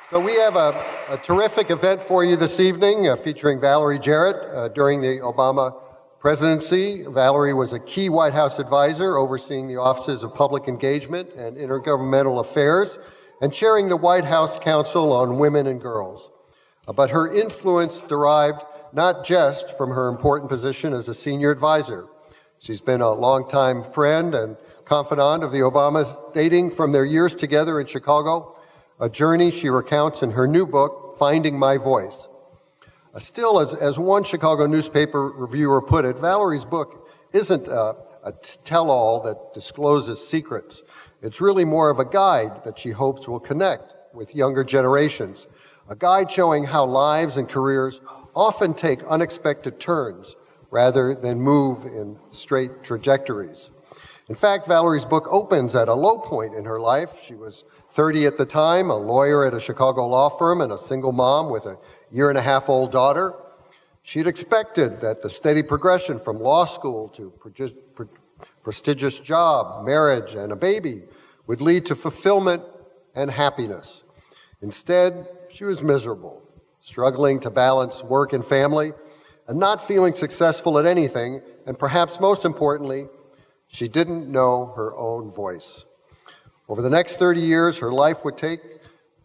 So we have a terrific event for you this evening featuring Valerie Jarrett. During the Obama presidency, Valerie was a key White House advisor overseeing the offices of public engagement and intergovernmental affairs and chairing the White House Council on Women and Girls. But her influence derived not just from her important position as a senior advisor. She's been a longtime friend and confidant of the Obamas, dating from their years together in Chicago, a journey she recounts in her new book, Finding My Voice. Still, as one Chicago newspaper reviewer put it, Valerie's book isn't a tell-all that discloses secrets. It's really more of a guide that she hopes will connect with younger generations, a guide showing how lives and careers often take unexpected turns rather than move in straight trajectories. In fact, Valerie's book opens at a low point in her life. She was 30 at the time, a lawyer at a Chicago law firm and a single mom with a year-and-a-half-old daughter. She'd expected that the steady progression from law school to prestigious job, marriage, and a baby would lead to fulfillment and happiness. Instead, she was miserable, struggling to balance work and family, and not feeling successful at anything, and perhaps most importantly, she didn't know her own voice. Over the next 30 years, her life would take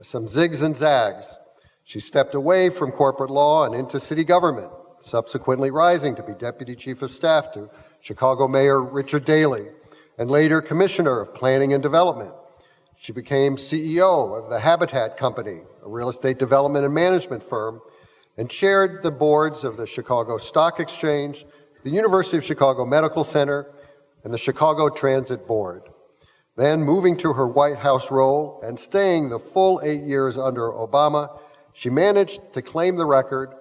some zigs and zags. She stepped away from corporate law and into city government, subsequently rising to be Deputy Chief of Staff to Chicago Mayor Richard Daley, and later Commissioner of Planning and Development. She became CEO of the Habitat Company, a real estate development and management firm, and chaired the boards of the Chicago Stock Exchange, the University of Chicago Medical Center, and the Chicago Transit Board. Then, moving to her White House role and staying the full 8 years under Obama, she managed to claim the record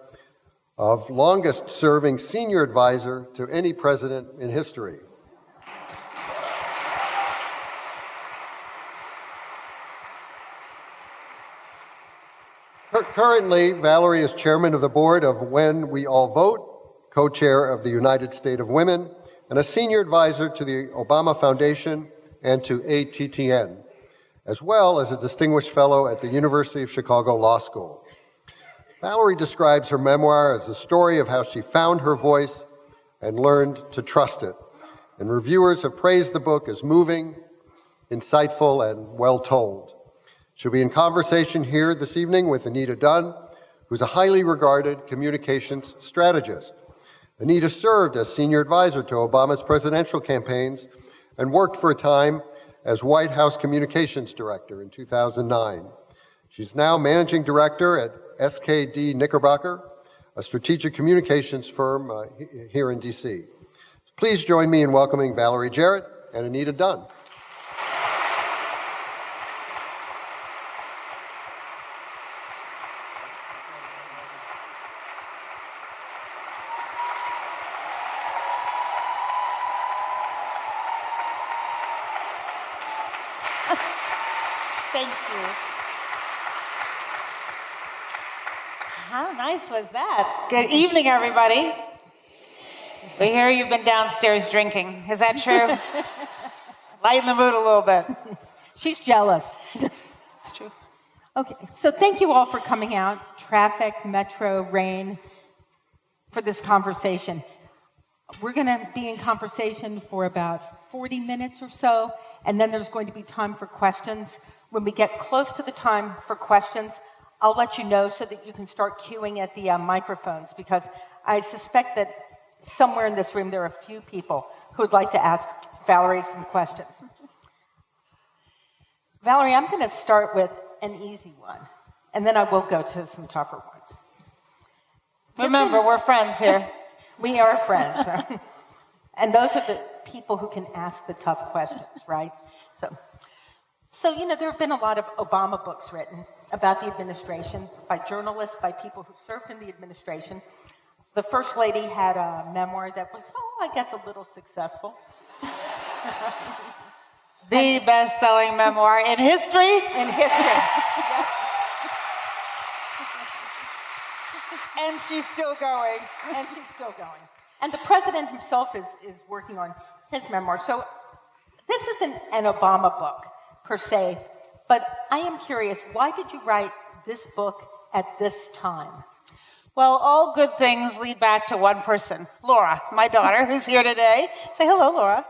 of longest-serving senior advisor to any president in history. Currently, Valerie is chairman of the board of When We All Vote, co-chair of the United State of Women, and a senior advisor to the Obama Foundation and to ATTN, as well as a distinguished fellow at the University of Chicago Law School. Valerie describes her memoir as a story of how she found her voice and learned to trust it. And reviewers have praised the book as moving, insightful, and well told. She'll be in conversation here this evening with Anita Dunn, who's a highly regarded communications strategist. Anita served as senior advisor to Obama's presidential campaigns and worked for a time as White House communications director in 2009. She's now managing director at SKD Knickerbocker, a strategic communications firm here in DC. Please join me in welcoming Valerie Jarrett and Anita Dunn. Thank you. How nice was that? Good evening, everybody. We hear you've been downstairs drinking. Is that true? Lighten the mood a little bit. She's jealous. It's true. Okay, so thank you all for coming out, traffic, metro, rain, for this conversation. We're going to be in conversation for about 40 minutes or so, and then there's going to be time for questions. When we get close to the time for questions, I'll let you know so that you can start queuing at the microphones, because I suspect that somewhere in this room there are a few people who would like to ask Valerie some questions. Valerie, I'm going to start with an easy one, and then I will go to some tougher ones. Remember, we're friends here. We are friends. And those are the people who can ask the tough questions, right? So, there have been a lot of Obama books written about the administration by journalists, by people who served in the administration. The First Lady had a memoir that was, I guess, a little successful. The best-selling memoir in history? In history, yes. And she's still going. And she's still going. And the president himself is working on his memoir. So this isn't an Obama book, per se, but I am curious, why did you write this book at this time? Well, all good things lead back to one person, Laura, my daughter, who's here today. Say hello, Laura.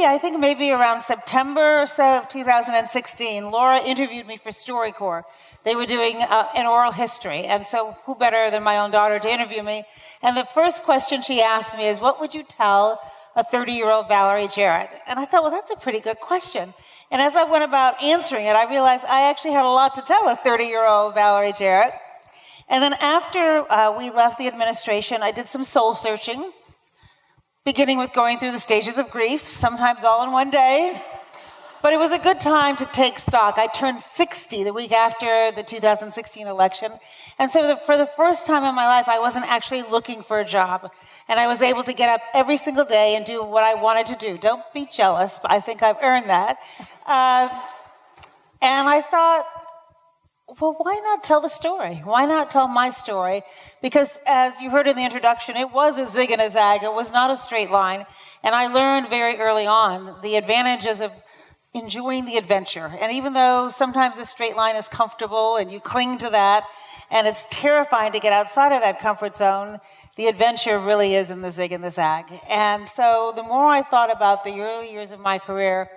I think maybe around September or so of 2016, Laura interviewed me for StoryCorps. They were doing an oral history, and so who better than my own daughter to interview me? And the first question she asked me is, what would you tell a 30-year-old Valerie Jarrett? And I thought, well, that's a pretty good question. And as I went about answering it, I realized I actually had a lot to tell a 30-year-old Valerie Jarrett. And then after we left the administration, I did some soul searching, beginning with going through the stages of grief, sometimes all in one day. But it was a good time to take stock. I turned 60 the week after the 2016 election. And so for the first time in my life, I wasn't actually looking for a job. And I was able to get up every single day and do what I wanted to do. Don't be jealous, but I think I've earned that. And I thought, well, why not tell the story? Why not tell my story? Because as you heard in the introduction, it was a zig and a zag. It was not a straight line. And I learned very early on the advantages of enjoying the adventure. And even though sometimes a straight line is comfortable and you cling to that, and it's terrifying to get outside of that comfort zone, the adventure really is in the zig and the zag. And so the more I thought about the early years of my career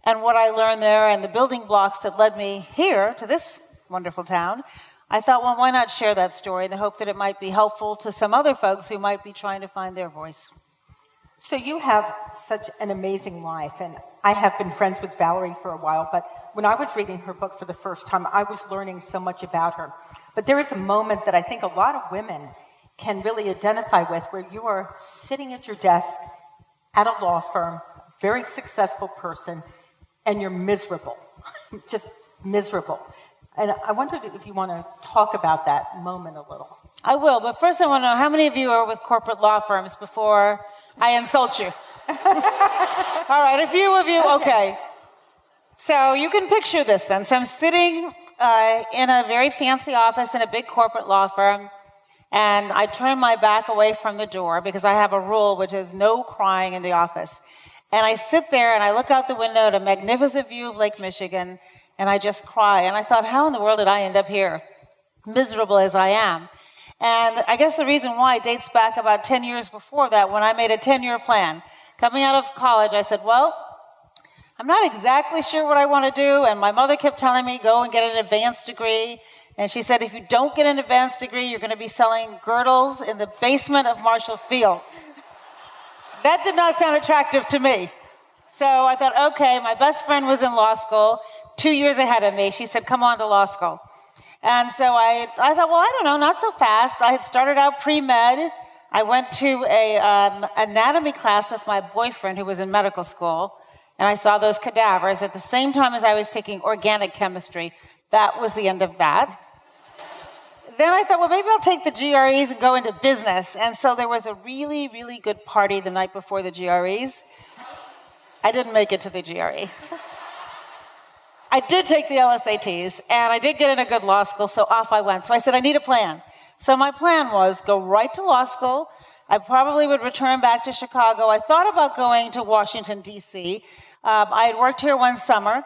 and what I learned there and the building blocks that led me here to this wonderful town, I thought, well, why not share that story in the hope that it might be helpful to some other folks who might be trying to find their voice. So you have such an amazing life, and I have been friends with Valerie for a while, but when I was reading her book for the first time, I was learning so much about her. But there is a moment that I think a lot of women can really identify with, where you are sitting at your desk at a law firm, very successful person, and you're miserable, just miserable. And I wondered if you want to talk about that moment a little. I will, but first I want to know how many of you are with corporate law firms before I insult you? All right, a few of you, okay. So you can picture this then. So I'm sitting in a very fancy office in a big corporate law firm, and I turn my back away from the door because I have a rule which is no crying in the office. And I sit there and I look out the window at a magnificent view of Lake Michigan, and I just cry. And I thought, how in the world did I end up here, miserable as I am? And I guess the reason why dates back about 10 years before that, when I made a 10-year plan. Coming out of college, I said, well, I'm not exactly sure what I want to do. And my mother kept telling me, go and get an advanced degree. And she said, if you don't get an advanced degree, you're going to be selling girdles in the basement of Marshall Fields. That did not sound attractive to me. So I thought, okay, my best friend was in law school, 2 years ahead of me. She said, come on to law school. And so I thought, well, I don't know, not so fast. I had started out pre-med. I went to a anatomy class with my boyfriend who was in medical school, and I saw those cadavers at the same time as I was taking organic chemistry. That was the end of that. Then I thought, well, maybe I'll take the GREs and go into business. And so there was a really, really good party the night before the GREs. I didn't make it to the GREs. I did take the LSATs, and I did get in a good law school, so off I went. So I said, I need a plan. So my plan was go right to law school. I probably would return back to Chicago. I thought about going to Washington, D.C. I had worked here one summer,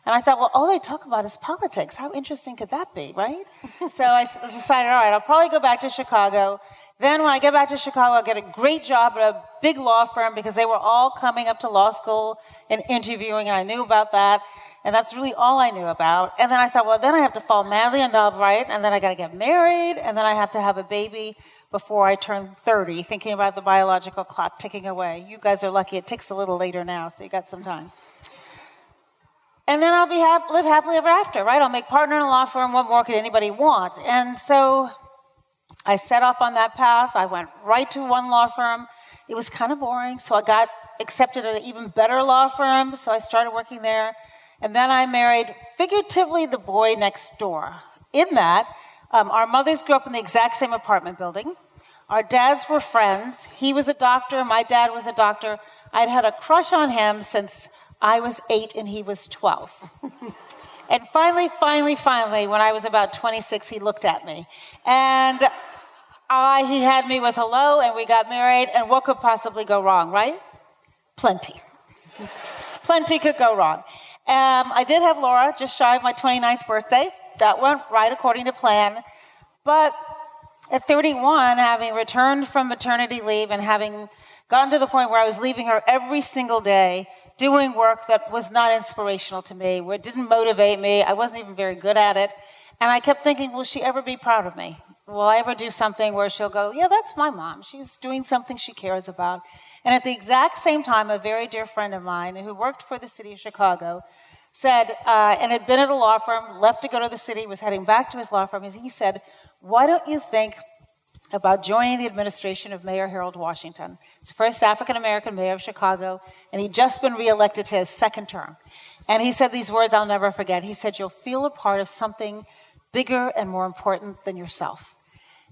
and I thought, well, all they talk about is politics. How interesting could that be, right? So I decided, all right, I'll probably go back to Chicago. Then when I get back to Chicago, I'll get a great job at a big law firm because they were all coming up to law school and interviewing, and I knew about that. And that's really all I knew about. And then I thought, well, then I have to fall madly in love, right? And then I got to get married, and then I have to have a baby before I turn 30, thinking about the biological clock ticking away. You guys are lucky. It ticks a little later now, so you got some time. And then I'll live happily ever after, right? I'll make partner in a law firm. What more could anybody want? And so I set off on that path. I went right to one law firm. It was kind of boring, so I got accepted at an even better law firm, so I started working there. And then I married, figuratively, the boy next door. In that, our mothers grew up in the exact same apartment building. Our dads were friends. He was a doctor. My dad was a doctor. I'd had a crush on him since I was 8 and he was 12. And finally, when I was about 26, he looked at me. And he had me with hello, and we got married, and what could possibly go wrong, right? Plenty. Plenty could go wrong. I did have Laura just shy of my 29th birthday. That went right according to plan. But at 31, having returned from maternity leave and having gotten to the point where I was leaving her every single day, doing work that was not inspirational to me, where it didn't motivate me, I wasn't even very good at it. And I kept thinking, will she ever be proud of me? Will I ever do something where she'll go, yeah, that's my mom. She's doing something she cares about. And at the exact same time, a very dear friend of mine who worked for the city of Chicago said, and had been at a law firm, left to go to the city, was heading back to his law firm, he said, why don't you think about joining the administration of Mayor Harold Washington? He's the first African-American mayor of Chicago, and he'd just been reelected to his second term. And he said these words I'll never forget. He said, you'll feel a part of something bigger and more important than yourself.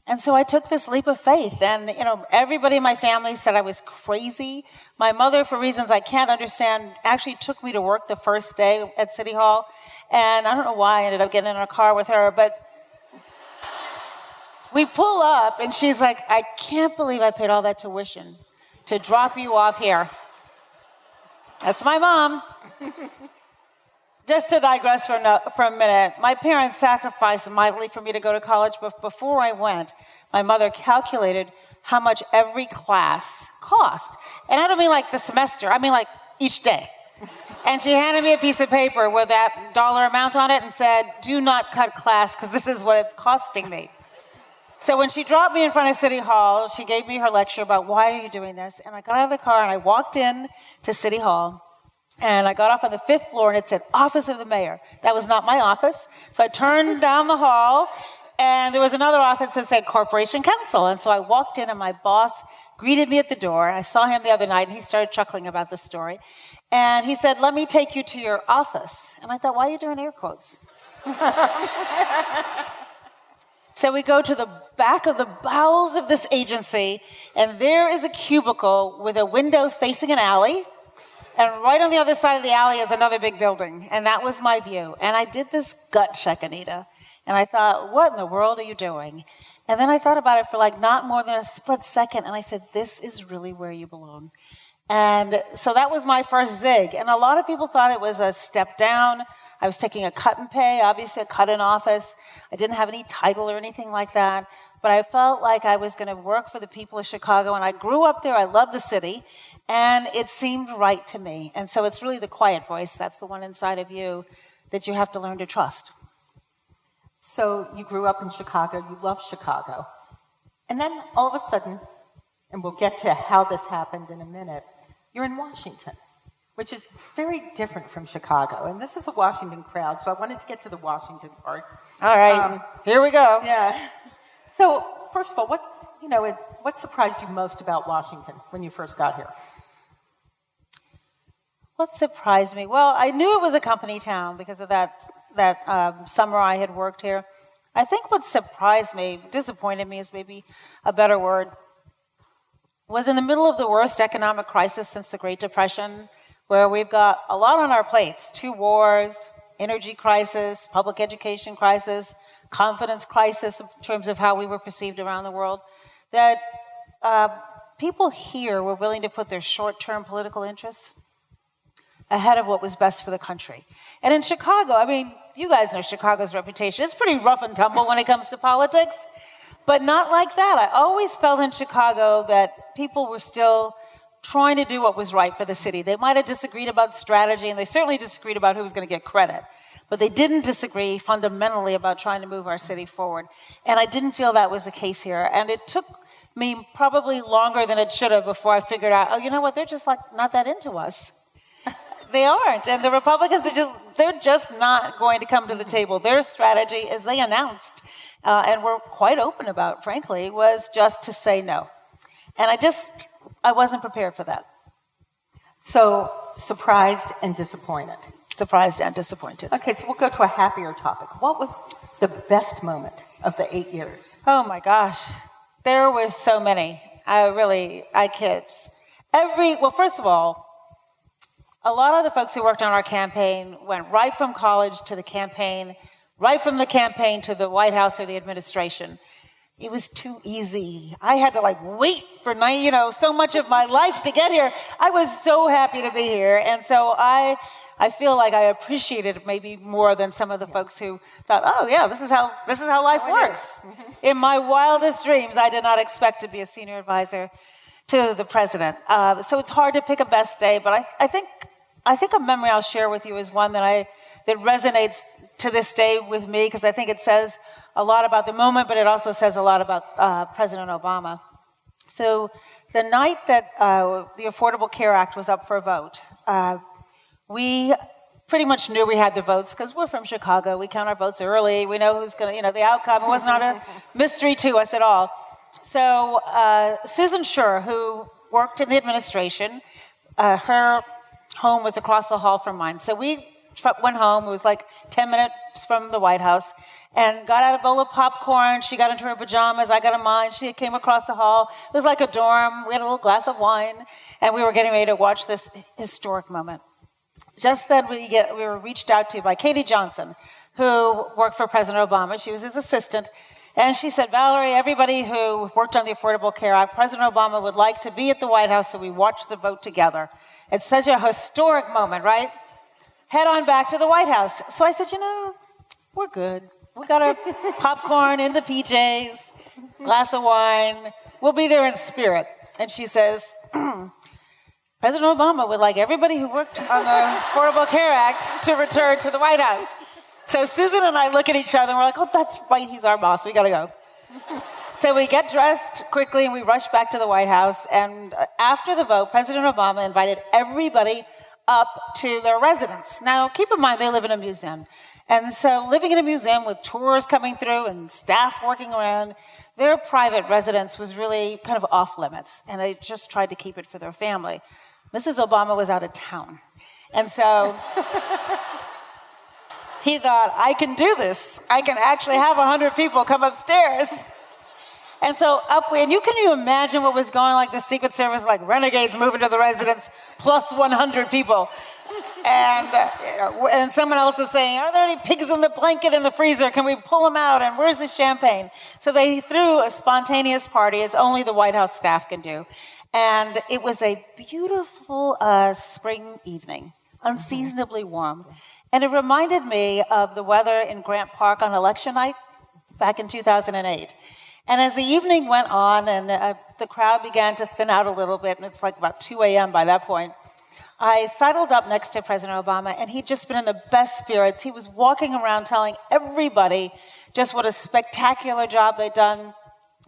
And so I took this leap of faith, and everybody in my family said I was crazy. My mother, for reasons I can't understand, actually took me to work the first day at City Hall, and I don't know why I ended up getting in a car with her, but we pull up, and she's like, I can't believe I paid all that tuition to drop you off here. That's my mom. Just to digress for a minute, my parents sacrificed mightily for me to go to college, but before I went, my mother calculated how much every class cost. And I don't mean like the semester, I mean like each day. And she handed me a piece of paper with that dollar amount on it and said, do not cut class, because this is what it's costing me. So when she dropped me in front of City Hall, she gave me her lecture about why are you doing this? And I got out of the car and I walked in to City Hall. And I got off on the 5th floor, and it said, Office of the Mayor. That was not my office. So I turned down the hall, and there was another office that said Corporation Counsel. And so I walked in, and my boss greeted me at the door. I saw him the other night, and he started chuckling about the story. And he said, let me take you to your office. And I thought, why are you doing air quotes? So we go to the back of the bowels of this agency, and there is a cubicle with a window facing an alley. And right on the other side of the alley is another big building. And that was my view. And I did this gut check, Anita. And I thought, what in the world are you doing? And then I thought about it for like not more than a split second. And I said, this is really where you belong. And so that was my first zig. And a lot of people thought it was a step down. I was taking a cut in pay, obviously a cut in office. I didn't have any title or anything like that. But I felt like I was going to work for the people of Chicago. And I grew up there. I love the city. And it seemed right to me. And so it's really the quiet voice, that's the one inside of you, that you have to learn to trust. So you grew up in Chicago, you love Chicago. And then all of a sudden, and we'll get to how this happened in a minute, you're in Washington, which is very different from Chicago. And this is a Washington crowd, so I wanted to get to the Washington part. All right, here we go. Yeah. So first of all, what surprised you most about Washington when you first got here? What surprised me? Well, I knew it was a company town because of that summer I had worked here. I think what surprised me, disappointed me is maybe a better word, was in the middle of the worst economic crisis since the Great Depression, where we've got a lot on our plates, 2 wars, energy crisis, public education crisis, confidence crisis in terms of how we were perceived around the world, that people here were willing to put their short-term political interests ahead of what was best for the country. And in Chicago, I mean, you guys know Chicago's reputation. It's pretty rough and tumble when it comes to politics, but not like that. I always felt in Chicago that people were still trying to do what was right for the city. They might have disagreed about strategy, and they certainly disagreed about who was going to get credit, but they didn't disagree fundamentally about trying to move our city forward. And I didn't feel that was the case here. And it took me probably longer than it should have before I figured out, oh, you know what, they're just like not that into us. They aren't, and the Republicans they're just not going to come to the table. Their strategy, as they announced, and were quite open about, frankly, was just to say no. And I wasn't prepared for that. So, surprised and disappointed. Surprised and disappointed. Okay, so we'll go to a happier topic. What was the best moment of the 8 years? Oh my gosh, there were so many. I kid. Well, first of all, a lot of the folks who worked on our campaign went right from college to the campaign, right from the campaign to the White House or the administration. it was too easy. I had to wait for so much of my life to get here. I was so happy to be here. And so I feel like I appreciated it maybe more than some of the folks who thought, oh yeah, this is how life works. In my wildest dreams, I did not expect to be a senior advisor to the president. So it's hard to pick a best day, but I think a memory I'll share with you is one that resonates to this day with me, because I think it says a lot about the moment, but it also says a lot about President Obama. So the night that the Affordable Care Act was up for a vote, we pretty much knew we had the votes because we're from Chicago. We count our votes early. We know who's going to, the outcome. It was not a mystery to us at all. So Susan Schur, who worked in the administration, her home was across the hall from mine. So we went home. It was 10 minutes from the White House, and got out a bowl of popcorn. She got into her pajamas. I got in mine. She came across the hall. It was like a dorm. We had a little glass of wine, and we were getting ready to watch this historic moment. Just then, we were reached out to by Katie Johnson, who worked for President Obama. She was his assistant. And she said, Valerie, everybody who worked on the Affordable Care Act, President Obama would like to be at the White House so we watch the vote together. It's such a historic moment, right? Head on back to the White House. So I said, we're good. We got our popcorn in the PJs, glass of wine. We'll be there in spirit. And she says, President Obama would like everybody who worked on the Affordable Care Act to return to the White House. So Susan and I look at each other and we're like, oh, that's right, he's our boss, we gotta go. So we get dressed quickly and we rush back to the White House. And after the vote, President Obama invited everybody up to their residence. Now, keep in mind, they live in a museum. And so living in a museum with tours coming through and staff working around, their private residence was really kind of off limits. And they just tried to keep it for their family. Mrs. Obama was out of town. And so he thought, I can do this. I can actually have 100 people come upstairs. And so can you imagine what was going on, the Secret Service, renegades moving to the residence, plus 100 people. And someone else is saying, are there any pigs in the blanket in the freezer? Can we pull them out? And where's the champagne? So they threw a spontaneous party, as only the White House staff can do. And it was a beautiful spring evening, unseasonably warm. And it reminded me of the weather in Grant Park on election night back in 2008. And as the evening went on and the crowd began to thin out a little bit, and it's about 2 a.m. by that point, I sidled up next to President Obama, and he'd just been in the best spirits. He was walking around telling everybody just what a spectacular job they'd done,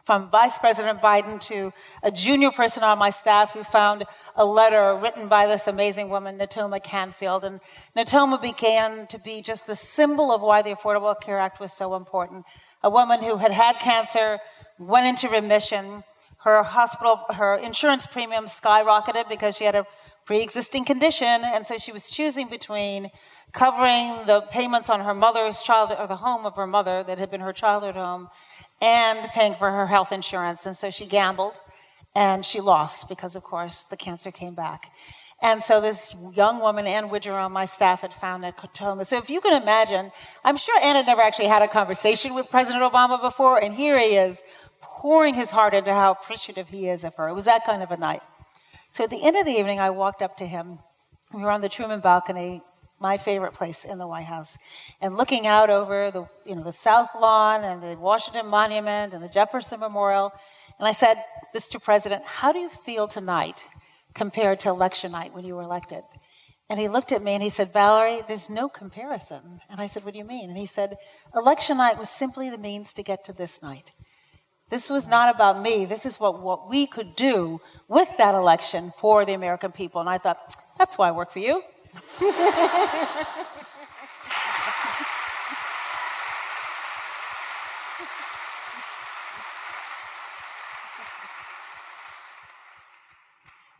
from Vice President Biden to a junior person on my staff who found a letter written by this amazing woman, Natoma Canfield. And Natoma began to be just the symbol of why the Affordable Care Act was so important. A woman who had had cancer, went into remission. Her insurance premium skyrocketed because she had a pre-existing condition, and so she was choosing between covering the payments on her mother's or the home of her mother that had been her childhood home, and paying for her health insurance. And so she gambled, and she lost because, of course, the cancer came back. And so this young woman, Ann Widger, on my staff had found Natoma. So if you can imagine, I'm sure Ann had never actually had a conversation with President Obama before, and here he is pouring his heart into how appreciative he is of her. It was that kind of a night. So at the end of the evening, I walked up to him. We were on the Truman balcony, my favorite place in the White House, and looking out over the South Lawn and the Washington Monument and the Jefferson Memorial. And I said, Mr. President, how do you feel tonight compared to election night when you were elected? And he looked at me and he said, Valerie, there's no comparison. And I said, what do you mean? And he said, election night was simply the means to get to this night. This was not about me. This is what we could do with that election for the American people. And I thought, that's why I work for you.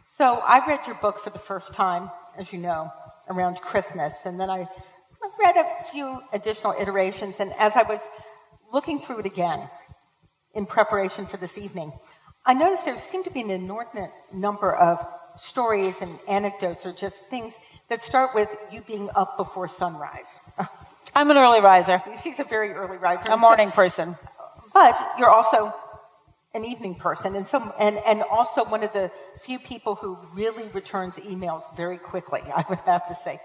So I read your book for the first time, as you know, around Christmas, and then I read a few additional iterations, and as I was looking through it again in preparation for this evening, I noticed there seemed to be an inordinate number of stories and anecdotes or just things that start with you being up before sunrise. I'm an early riser. She's a very early riser. A morning person. But you're also an evening person, and also one of the few people who really returns emails very quickly, I would have to say.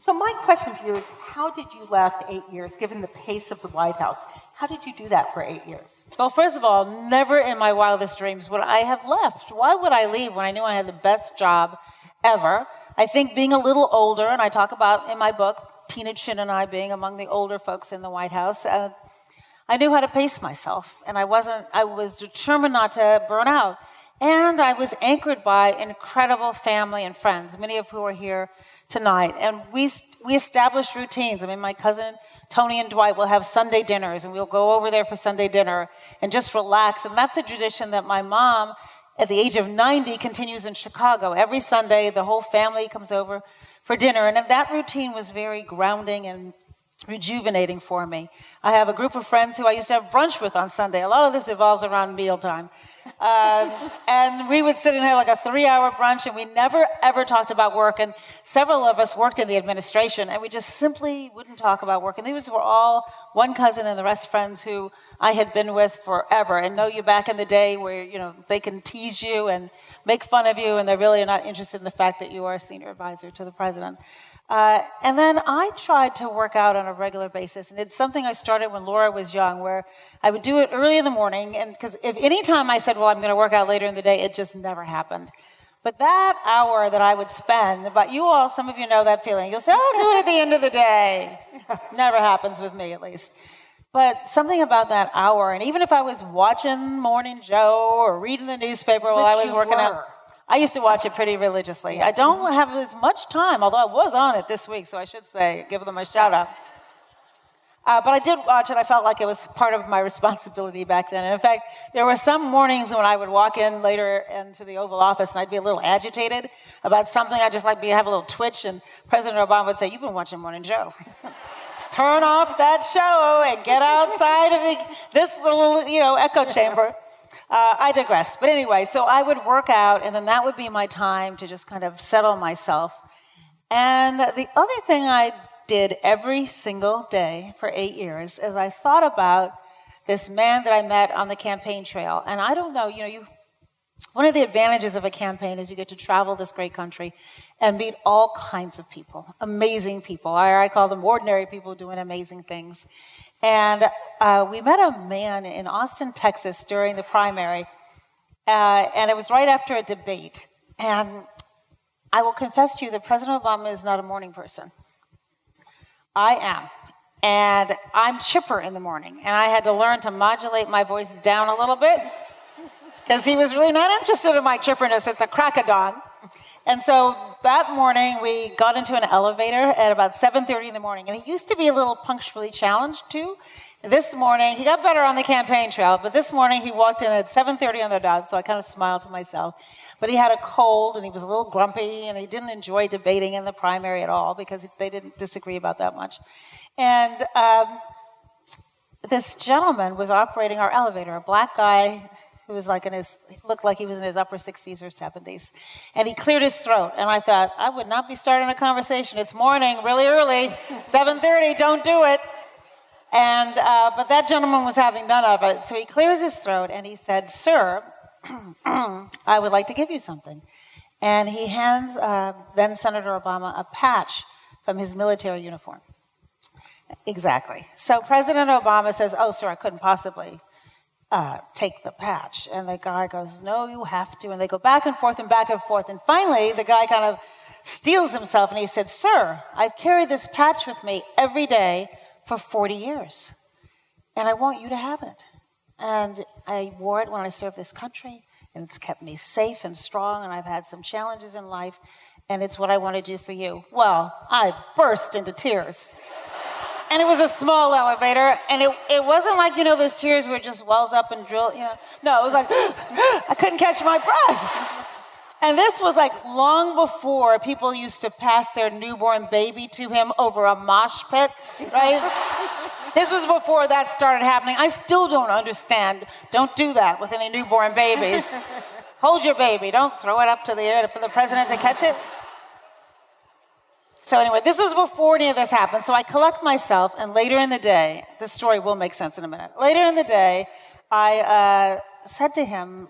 So my question for you is, how did you last 8 years, given the pace of the White House? How did you do that for 8 years? Well, first of all, never in my wildest dreams would I have left. Why would I leave when I knew I had the best job ever? I think being a little older, and I talk about in my book, Tina Chin and I being among the older folks in the White House, I knew how to pace myself, and I was determined not to burn out. And I was anchored by incredible family and friends, many of who are here tonight. And we established routines. I mean, my cousin Tony and Dwight will have Sunday dinners, and we'll go over there for Sunday dinner and just relax. And that's a tradition that my mom, at the age of 90, continues in Chicago. Every Sunday, the whole family comes over for dinner. And that routine was very grounding and rejuvenating for me. I have a group of friends who I used to have brunch with on Sunday. A lot of this evolves around mealtime. And we would sit in here like a 3-hour brunch, and we never, ever talked about work. And several of us worked in the administration, and we just simply wouldn't talk about work. And these were all one cousin and the rest friends who I had been with forever and know you back in the day where, they can tease you and make fun of you, and they're really not interested in the fact that you are a senior advisor to the president. And then I tried to work out on a regular basis, and it's something I started when Laura was young, where I would do it early in the morning, and because if any time I said, well, I'm going to work out later in the day, it just never happened. But that hour that I would spend, but you all, some of you know that feeling. You'll say, I'll do it at the end of the day. Never happens with me, at least. But something about that hour, and even if I was watching Morning Joe or reading the newspaper while I was working out, I used to watch it pretty religiously. Yes. I don't have as much time, although I was on it this week, so I should say, give them a shout out. But I did watch it. I felt like it was part of my responsibility back then. And in fact, there were some mornings when I would walk in later into the Oval Office and I'd be a little agitated about something. I'd just have a little twitch, and President Obama would say, you've been watching Morning Joe. Turn off that show and get outside of this little, echo chamber. I digress. But anyway, so I would work out, and then that would be my time to just kind of settle myself. And the other thing I did every single day for 8 years is I thought about this man that I met on the campaign trail. And I don't know, one of the advantages of a campaign is you get to travel this great country and meet all kinds of people, amazing people. I call them ordinary people doing amazing things. And we met a man in Austin, Texas during the primary, and it was right after a debate. And I will confess to you that President Obama is not a morning person. I am. And I'm chipper in the morning, and I had to learn to modulate my voice down a little bit because he was really not interested in my chipperness at the crack of dawn. And so that morning, we got into an elevator at about 7:30 in the morning. And he used to be a little punctually challenged, too. This morning, he got better on the campaign trail, but this morning he walked in at 7:30 on the dot, so I kind of smiled to myself. But he had a cold, and he was a little grumpy, and he didn't enjoy debating in the primary at all because they didn't disagree about that much. And this gentleman was operating our elevator, a black guy who was looked like he was in his upper 60s or 70s. And he cleared his throat. And I thought, I would not be starting a conversation. It's morning, really early, 7:30, don't do it. And but that gentleman was having none of it. So he clears his throat and he said, sir, I would like to give you something. And he hands then Senator Obama a patch from his military uniform. Exactly. So President Obama says, oh, sir, I couldn't possibly take the patch. And the guy goes, no, you have to. And they go back and forth and back and forth. And finally, the guy kind of steals himself and he said, sir, I've carried this patch with me every day for 40 years. And I want you to have it. And I wore it when I served this country. And it's kept me safe and strong. And I've had some challenges in life. And it's what I want to do for you. Well, I burst into tears. And it was a small elevator, and it wasn't like, those tears where it just wells up and drill, No, it was like, I couldn't catch my breath. And this was like long before people used to pass their newborn baby to him over a mosh pit, right? This was before that started happening. I still don't understand. Don't do that with any newborn babies. Hold your baby. Don't throw it up to the air for the president to catch it. So anyway, this was before any of this happened. So I collect myself, and later in the day, this story will make sense in a minute. Later in the day, I said to him,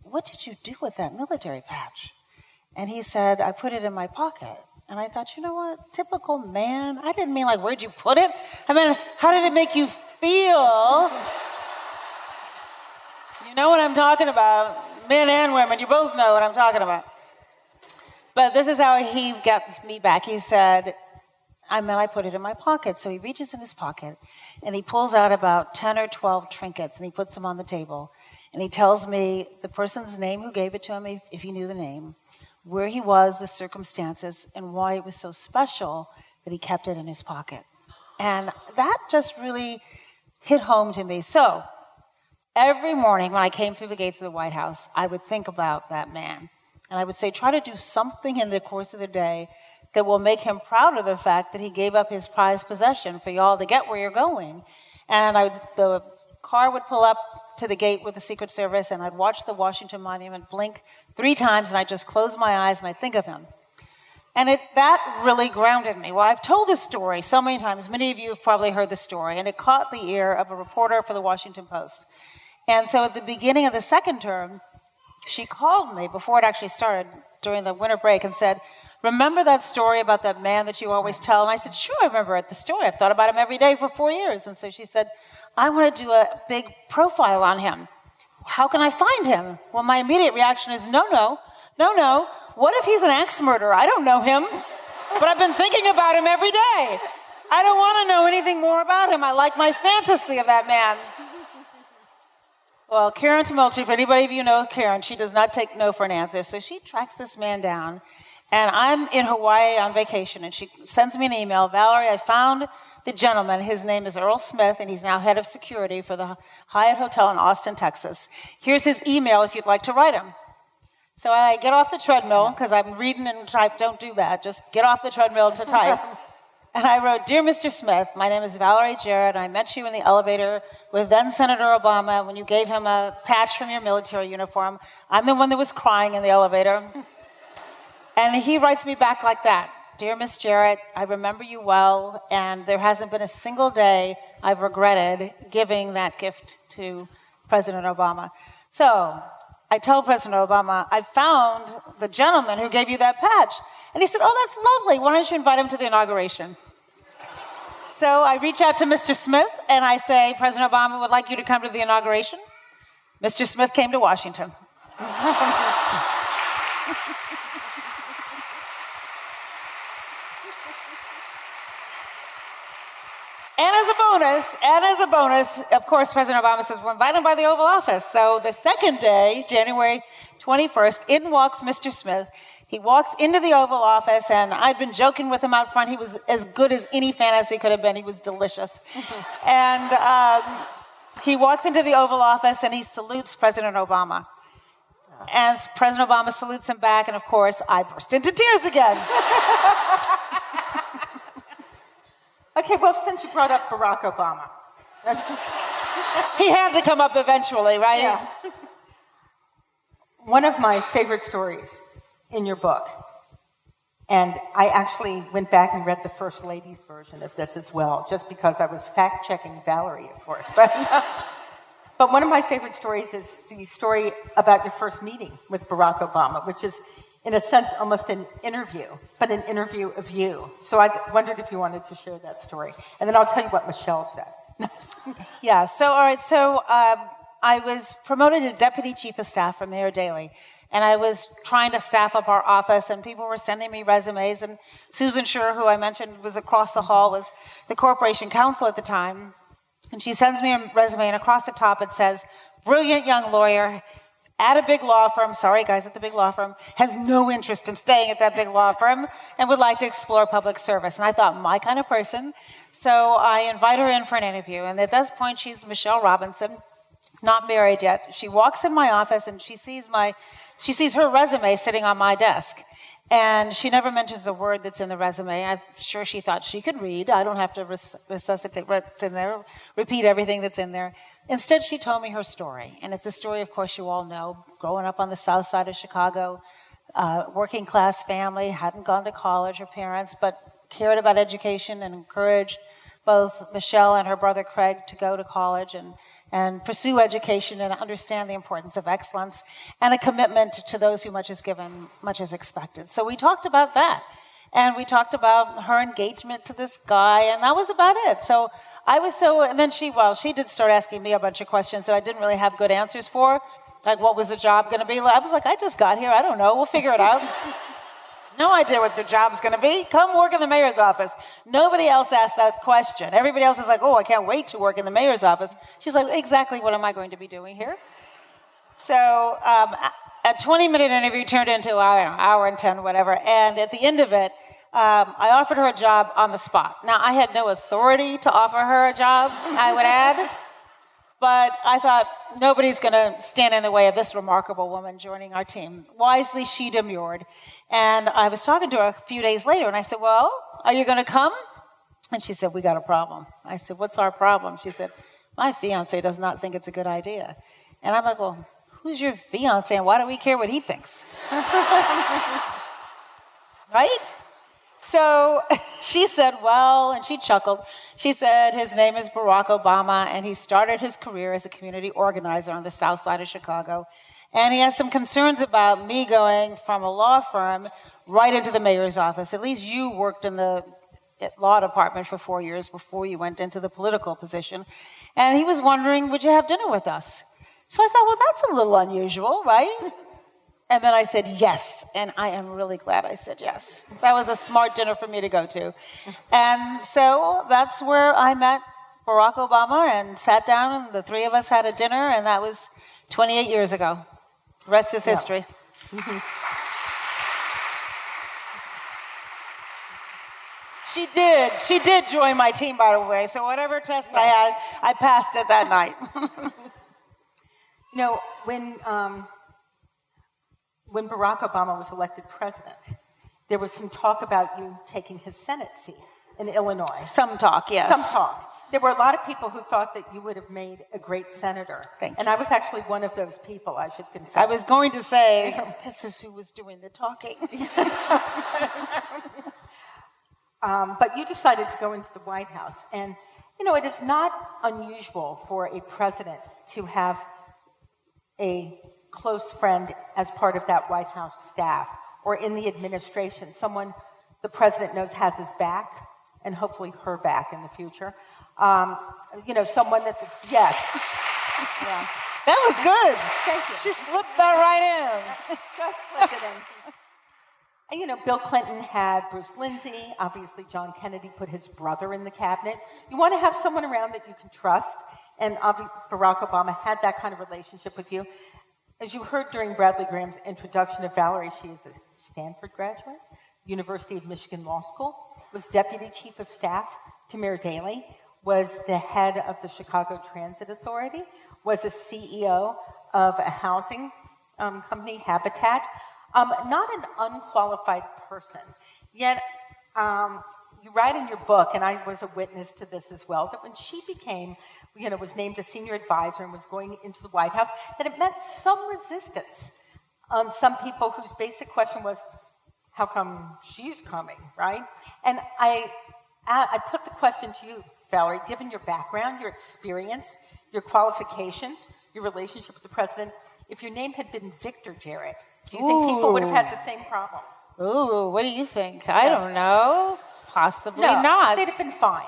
"What did you do with that military patch?" And he said, "I put it in my pocket." And I thought, you know what, typical man. I didn't mean like, where'd you put it? I mean, how did it make you feel? You know what I'm talking about. Men and women, you both know what I'm talking about. But this is how he got me back. He said, I put it in my pocket. So he reaches in his pocket and he pulls out about 10 or 12 trinkets and he puts them on the table. And he tells me the person's name who gave it to him, if he knew the name, where he was, the circumstances, and why it was so special that he kept it in his pocket. And that just really hit home to me. So every morning when I came through the gates of the White House, I would think about that man. And I would say, try to do something in the course of the day that will make him proud of the fact that he gave up his prized possession for y'all to get where you're going. And the car would pull up to the gate with the Secret Service, and I'd watch the Washington Monument blink 3 times, and I'd just close my eyes and I'd think of him. And that really grounded me. Well, I've told this story so many times. Many of you have probably heard the story, and it caught the ear of a reporter for the Washington Post. And so at the beginning of the second term, she called me before it actually started during the winter break and said, "Remember that story about that man that you always tell?" And I said, "Sure, I remember the story. I've thought about him every day for 4 years." And so she said, "I want to do a big profile on him. How can I find him?" Well, my immediate reaction is, no. What if he's an axe murderer? I don't know him, but I've been thinking about him every day. I don't want to know anything more about him. I like my fantasy of that man. Well, Karen Tumulty, if anybody of you know Karen, she does not take no for an answer. So she tracks this man down, and I'm in Hawaii on vacation, and she sends me an email. "Valerie, I found the gentleman. His name is Earl Smith, and he's now head of security for the Hyatt Hotel in Austin, Texas. Here's his email if you'd like to write him." So I get off the treadmill, because I'm reading and type. Don't do that. Just get off the treadmill to type. And I wrote, "Dear Mr. Smith, my name is Valerie Jarrett. I met you in the elevator with then Senator Obama when you gave him a patch from your military uniform. I'm the one that was crying in the elevator." And he writes me back like that. "Dear Miss Jarrett, I remember you well, and there hasn't been a single day I've regretted giving that gift to President Obama." So I tell President Obama, "I found the gentleman who gave you that patch." And he said, "Oh, that's lovely. Why don't you invite him to the inauguration?" So I reach out to Mr. Smith, and I say, "President Obama would like you to come to the inauguration." Mr. Smith came to Washington. And as a bonus, of course, President Obama says, "Well, invite him by the Oval Office." So the second day, January 21st, in walks Mr. Smith. He walks into the Oval Office, and I'd been joking with him out front. He was as good as any fantasy could have been. He was delicious. And he walks into the Oval Office, and he salutes President Obama. And President Obama salutes him back, and of course, I burst into tears again. Okay, well, since you brought up Barack Obama. He had to come up eventually, right? Yeah. One of my favorite stories in your book, and I actually went back and read the First Lady's version of this as well, just because I was fact-checking Valerie, of course. But one of my favorite stories is the story about your first meeting with Barack Obama, which is, in a sense, almost an interview, but an interview of you. So I wondered if you wanted to share that story. And then I'll tell you what Michelle said. Yeah, so I was promoted to Deputy Chief of Staff for Mayor Daley. And I was trying to staff up our office, and people were sending me resumes. And Susan Schur, who I mentioned was across the hall, was the corporation counsel at the time. And she sends me a resume, and across the top it says, "Brilliant young lawyer, at a big law firm," sorry guys at the big law firm, "has no interest in staying at that big law firm and would like to explore public service." And I thought, my kind of person. So I invite her in for an interview. And at this point, she's Michelle Robinson, not married yet. She walks in my office, and she sees her resume sitting on my desk. And she never mentions a word that's in the resume. I'm sure she thought she could read. I don't have to resuscitate what's in there, repeat everything that's in there. Instead, she told me her story. And it's a story, of course, you all know. Growing up on the south side of Chicago, working class family, hadn't gone to college, her parents, but cared about education and encouraged both Michelle and her brother Craig to go to college. And and pursue education and understand the importance of excellence and a commitment to those who much is given, much is expected. So we talked about that. And we talked about her engagement to this guy, and that was about it. So and then she did start asking me a bunch of questions that I didn't really have good answers for. Like, what was the job going to be? I was like, I just got here. I don't know. We'll figure it out. No idea what the job's going to be. Come work in the mayor's office. Nobody else asked that question. Everybody else is like, oh, I can't wait to work in the mayor's office. She's like, exactly what am I going to be doing here? So a 20-minute interview turned into, I don't know, hour and 10, whatever. And at the end of it, I offered her a job on the spot. Now, I had no authority to offer her a job, I would add. But I thought, nobody's going to stand in the way of this remarkable woman joining our team. Wisely, she demurred. And I was talking to her a few days later, and I said, well, are you going to come? And she said, we got a problem. I said, what's our problem? She said, my fiance does not think it's a good idea. And I'm like, well, who's your fiance, and why do we care what he thinks? Right? So she said, well, and she chuckled. She said his name is Barack Obama, and he started his career as a community organizer on the south side of Chicago. And he has some concerns about me going from a law firm right into the mayor's office. At least you worked in the law department for 4 years before you went into the political position. And he was wondering, would you have dinner with us? So I thought, well, that's a little unusual, right? And then I said yes, and I am really glad I said yes. That was a smart dinner for me to go to. And so that's where I met Barack Obama and sat down, and the three of us had a dinner, and that was 28 years ago. The rest is history. Yeah. Mm-hmm. She did join my team, by the way, so whatever test I had, I passed it that night. You know, when Barack Obama was elected president, there was some talk about you taking his Senate seat in Illinois. Some talk, yes. Some talk. There were a lot of people who thought that you would have made a great senator. Thank you. And I was actually one of those people, I should confess. I was going to say, this is who was doing the talking. But you decided to go into the White House. And, you know, it is not unusual for a president to have a close friend as part of that White House staff or in the administration, someone the president knows has his back and hopefully her back in the future. You know, someone that, yes. Yeah. That was good. Thank you. She slipped that right in. Just slipped it in. And, you know, Bill Clinton had Bruce Lindsay. Obviously, John Kennedy put his brother in the cabinet. You want to have someone around that you can trust. And Barack Obama had that kind of relationship with you. As you heard during Bradley Graham's introduction of Valerie, she is a Stanford graduate, University of Michigan Law School, was Deputy Chief of Staff to Mayor Daley, was the head of the Chicago Transit Authority, was a CEO of a housing company, Habitat. Not an unqualified person, yet you write in your book, and I was a witness to this as well, that when she became, you know, was named a senior advisor and was going into the White House, that it met some resistance on some people whose basic question was, how come she's coming, right? And I put the question to you, Valerie, given your background, your experience, your qualifications, your relationship with the president, if your name had been Victor Jarrett, do you think people would have had the same problem? Ooh, what do you think? I don't know. Possibly not. They'd have been fine.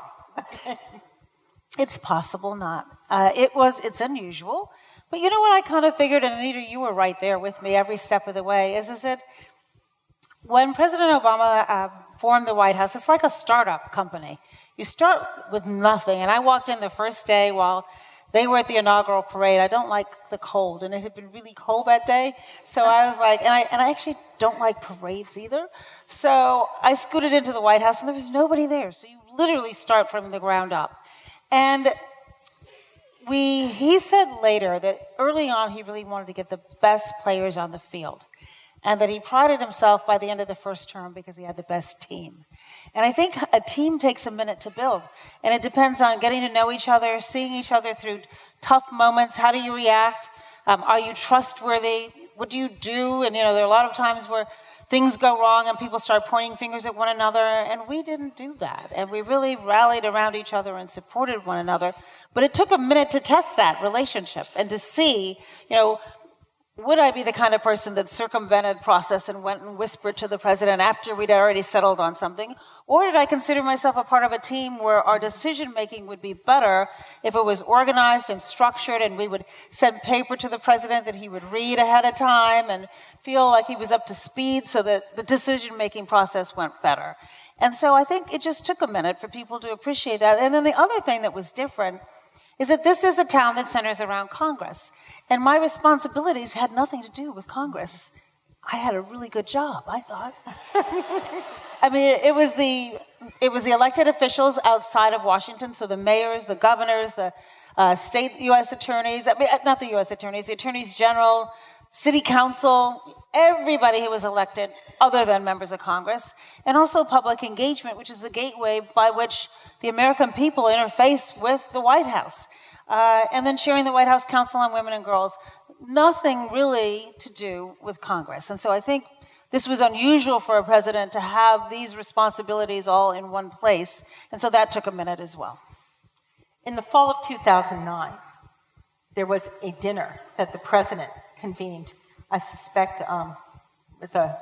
It's possible not. It's unusual. But you know what I kind of figured, and Anita, you were right there with me every step of the way, is that when President Obama formed the White House, it's like a startup company. You start with nothing. And I walked in the first day while they were at the inaugural parade. I don't like the cold, and it had been really cold that day. So I was like, and I actually don't like parades either. So I scooted into the White House, and there was nobody there. So you literally start from the ground up. And he said later that early on he really wanted to get the best players on the field, and that he prided himself by the end of the first term because he had the best team. And I think a team takes a minute to build, and it depends on getting to know each other, seeing each other through tough moments. How do you react? Are you trustworthy? what do you do? And, there are a lot of times where things go wrong and people start pointing fingers at one another, and we didn't do that. And we really rallied around each other and supported one another. But it took a minute to test that relationship and to see, would I be the kind of person that circumvented process and went and whispered to the president after we'd already settled on something? Or did I consider myself a part of a team where our decision-making would be better if it was organized and structured, and we would send paper to the president that he would read ahead of time and feel like he was up to speed so that the decision-making process went better? And so I think it just took a minute for people to appreciate that. And then the other thing that was different is that this is a town that centers around Congress. And my responsibilities had nothing to do with Congress. I had a really good job, I thought. I mean, it was the elected officials outside of Washington, so the mayors, the governors, the state U.S. attorneys, not the U.S. attorneys, the attorneys general, city council, everybody who was elected other than members of Congress, and also public engagement, which is the gateway by which the American people interface with the White House. And then chairing the White House Council on Women and Girls. Nothing really to do with Congress. And so I think this was unusual for a president to have these responsibilities all in one place. And so that took a minute as well. In the fall of 2009, there was a dinner that the president convened, I suspect with a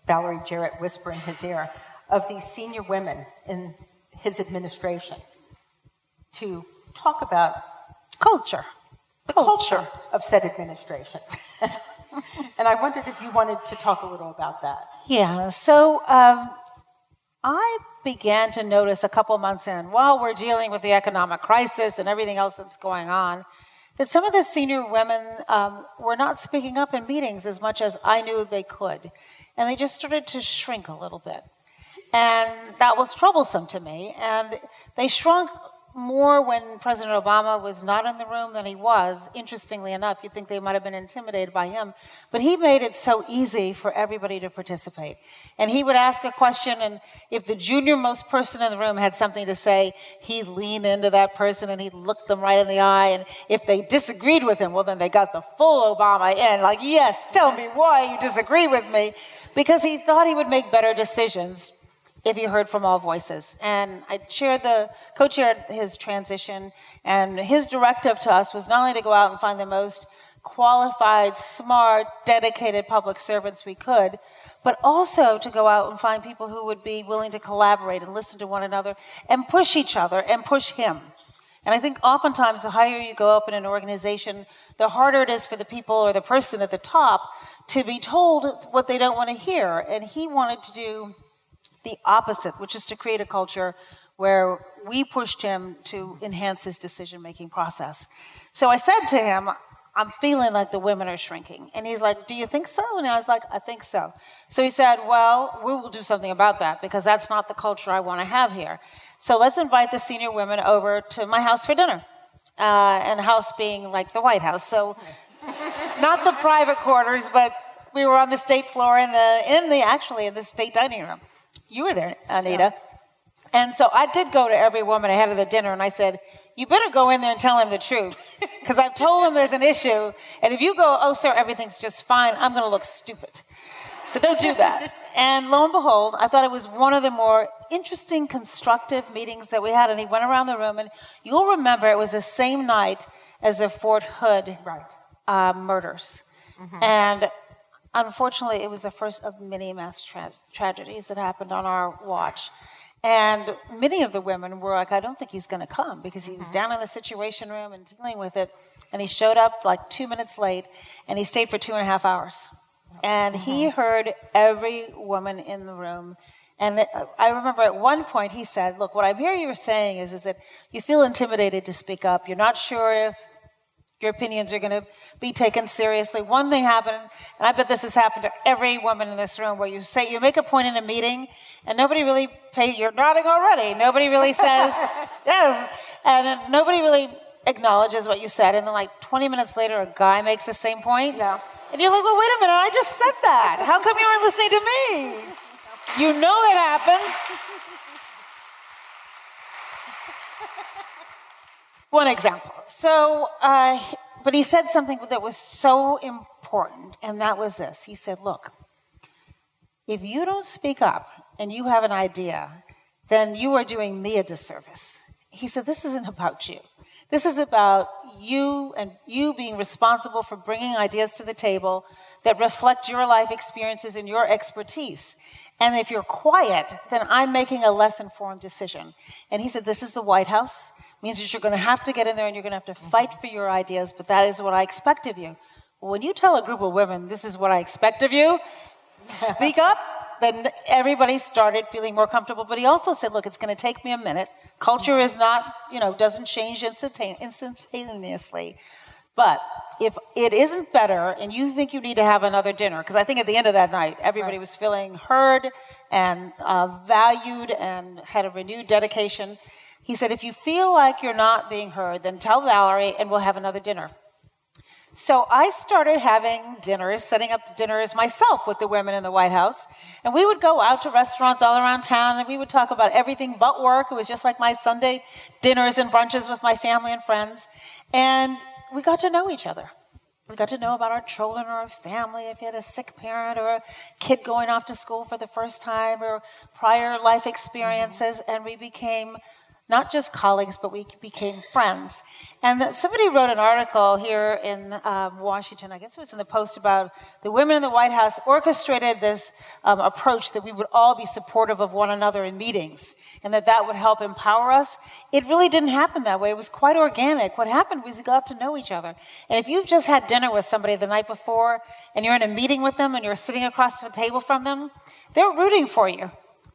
Valerie Jarrett whisper in his ear, of these senior women in his administration to talk about the culture of said administration. And I wondered if you wanted to talk a little about that. Yeah, so I began to notice a couple months in, while we're dealing with the economic crisis and everything else that's going on, that some of the senior women were not speaking up in meetings as much as I knew they could. And they just started to shrink a little bit. And that was troublesome to me. And they shrunk more when President Obama was not in the room than he was. Interestingly enough, you'd think they might have been intimidated by him. But he made it so easy for everybody to participate. And he would ask a question, and if the junior-most person in the room had something to say, he'd lean into that person and he'd look them right in the eye. And if they disagreed with him, well, then they got the full Obama in. Like, yes, tell me why you disagree with me. Because he thought he would make better decisions if he heard from all voices. And I co-chaired his transition, and his directive to us was not only to go out and find the most qualified, smart, dedicated public servants we could, but also to go out and find people who would be willing to collaborate and listen to one another and push each other and push him. And I think oftentimes the higher you go up in an organization, the harder it is for the people or the person at the top to be told what they don't want to hear. And he wanted to do the opposite, which is to create a culture where we pushed him to enhance his decision-making process. So I said to him, I'm feeling like the women are shrinking. And he's like, do you think so? And I was like, I think so. So he said, well, we will do something about that because that's not the culture I want to have here. So let's invite the senior women over to my house for dinner. And house being like the White House. So not the private quarters, but we were on the state floor in the state dining room. You were there, Anita. Yeah. And so I did go to every woman ahead of the dinner, and I said, you better go in there and tell him the truth, because I've told him there's an issue, and if you go, oh, sir, everything's just fine, I'm going to look stupid. So don't do that. And lo and behold, I thought it was one of the more interesting, constructive meetings that we had, and he went around the room, and you'll remember it was the same night as the Fort Hood murders. Mm-hmm. And unfortunately, it was the first of many mass tragedies that happened on our watch. And many of the women were like, I don't think he's going to come because he's down in the Situation Room and dealing with it. And he showed up like 2 minutes late, and he stayed for 2.5 hours. And he heard every woman in the room. And I remember at one point he said, look, what I hear you saying is that you feel intimidated to speak up. You're not sure if your opinions are going to be taken seriously. One thing happened, and I bet this has happened to every woman in this room, where you make a point in a meeting, and nobody really you're nodding already. Nobody really says, yes, and nobody really acknowledges what you said. And then like 20 minutes later, a guy makes the same point. Yeah. And you're like, well, wait a minute, I just said that. How come you weren't listening to me? You know it happens. One example. So but he said something that was so important, and that was this. He said, look, if you don't speak up and you have an idea, then you are doing me a disservice. He said, this isn't about you. This is about you and you being responsible for bringing ideas to the table that reflect your life experiences and your expertise. And if you're quiet, then I'm making a less informed decision. And he said, this is the White House. It means that you're going to have to get in there and you're going to have to fight for your ideas, but that is what I expect of you. Well, when you tell a group of women, this is what I expect of you, speak up, then everybody started feeling more comfortable. But he also said, look, it's going to take me a minute. Culture is not, doesn't change instantaneously. But if it isn't better and you think you need to have another dinner, because I think at the end of that night, everybody was feeling heard and valued and had a renewed dedication. He said, if you feel like you're not being heard, then tell Valerie and we'll have another dinner. So I started having dinners, setting up dinners myself with the women in the White House. And we would go out to restaurants all around town and we would talk about everything but work. It was just like my Sunday dinners and brunches with my family and friends. And we got to know each other. We got to know about our children or our family, if you had a sick parent or a kid going off to school for the first time or prior life experiences. And we became not just colleagues, but we became friends. And somebody wrote an article here in Washington, I guess it was in the Post, about the women in the White House orchestrated this approach that we would all be supportive of one another in meetings and that would help empower us. It really didn't happen that way. It was quite organic. What happened was we got to know each other. And if you've just had dinner with somebody the night before and you're in a meeting with them and you're sitting across the table from them, they're rooting for you.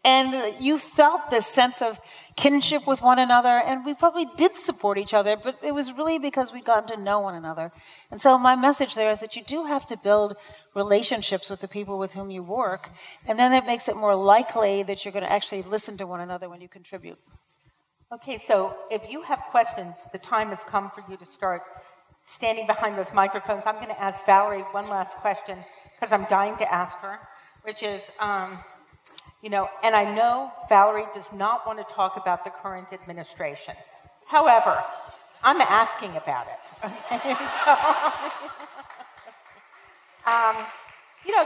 And you felt this sense of kinship with one another, and we probably did support each other, but it was really because we'd gotten to know one another. And so my message there is that you do have to build relationships with the people with whom you work, and then it makes it more likely that you're going to actually listen to one another when you contribute. Okay, so if you have questions, the time has come for you to start standing behind those microphones. I'm going to ask Valerie one last question, because I'm dying to ask her, which is... and I know Valerie does not want to talk about the current administration. However, I'm asking about it. Okay?